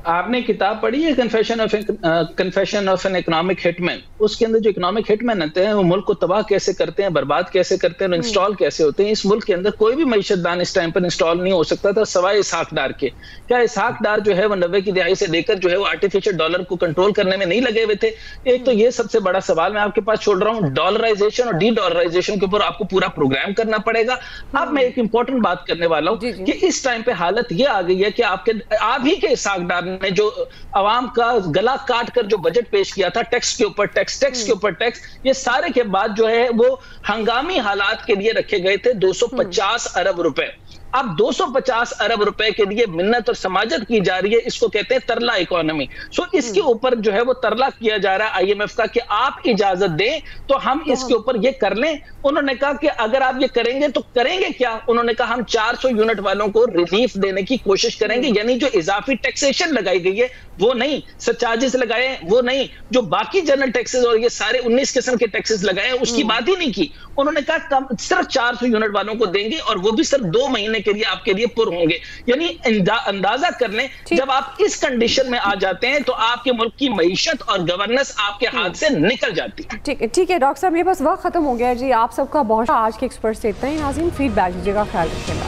आपने किताब पढ़ी है confession of an economic hitman? उसके अंदर जो इकोनॉमिक हिटमैन आते हैं वो मुल्क को तबाह कैसे करते हैं, बर्बाद कैसे करते हैं, इंस्टॉल कैसे होते हैं। इस मुल्क के अंदर कोई भी मईशतदान इस टाइम पर इंस्टॉल नहीं हो सकता था सवाए इसहाक डार के। क्या इसहाक डार जो है वो 90 की दहाई से लेकर जो है वो आर्टिफिशियल डॉलर को कंट्रोल करने में नहीं लगे हुए थे? एक तो ये सबसे बड़ा सवाल मैं आपके पास छोड़ रहा हूँ। डॉलराइजेशन और डी डॉलराइजेशन के ऊपर आपको पूरा प्रोग्राम करना पड़ेगा। अब मैं एक इंपॉर्टेंट बात करने वाला हूँ कि इस टाइम पे हालत ये आ गई है कि आप ही के इसहाक डार ने जो अवाम का गला काट कर जो बजट पेश किया था, टैक्स के ऊपर टैक्स, टैक्स के ऊपर टैक्स, ये सारे के बाद जो है वो हंगामी हालात के लिए रखे गए थे 250 अरब रुपए। अब 250 अरब रुपए के लिए मिन्नत और समाजत की जा रही है, इसको कहते हैं तरला इकोनॉमी। सो इसके ऊपर जो है वो तरला किया जा रहा है IMF का कि आप इजाजत दें तो हम इसके ऊपर ये कर लें। उन्होंने कहा कि अगर आप ये करेंगे तो करेंगे क्या? उन्होंने कहा हम 400 यूनिट वालों को रिलीफ देने की कोशिश करेंगे, यानी जो इजाफी टैक्सेशन लगाई गई है वो नहीं, चार्जेस लगाए वो नहीं, जो बाकी जनरल टैक्सेस और ये सारे 19 किस्म के टैक्सेस लगाए उसकी बात ही नहीं की। उन्होंने कहा सिर्फ 400 यूनिट वालों को देंगे और वो भी सिर्फ 2 महीने के लिए आपके लिए पुर होंगे। यानी अंदाजा कर लें, जब आप इस कंडीशन में आ जाते हैं तो आपके मुल्क की मईशत और गवर्नेंस आपके हाथ से निकल जाती है। ठीक है डॉक्टर साहब, ये बस वक्त खत्म हो गया जी। आप सबका बहुत आज के एक्सपर्ट से इतना ही। नाज़रीन फीडबैक दीजिएगा, ख्याल रखिएगा।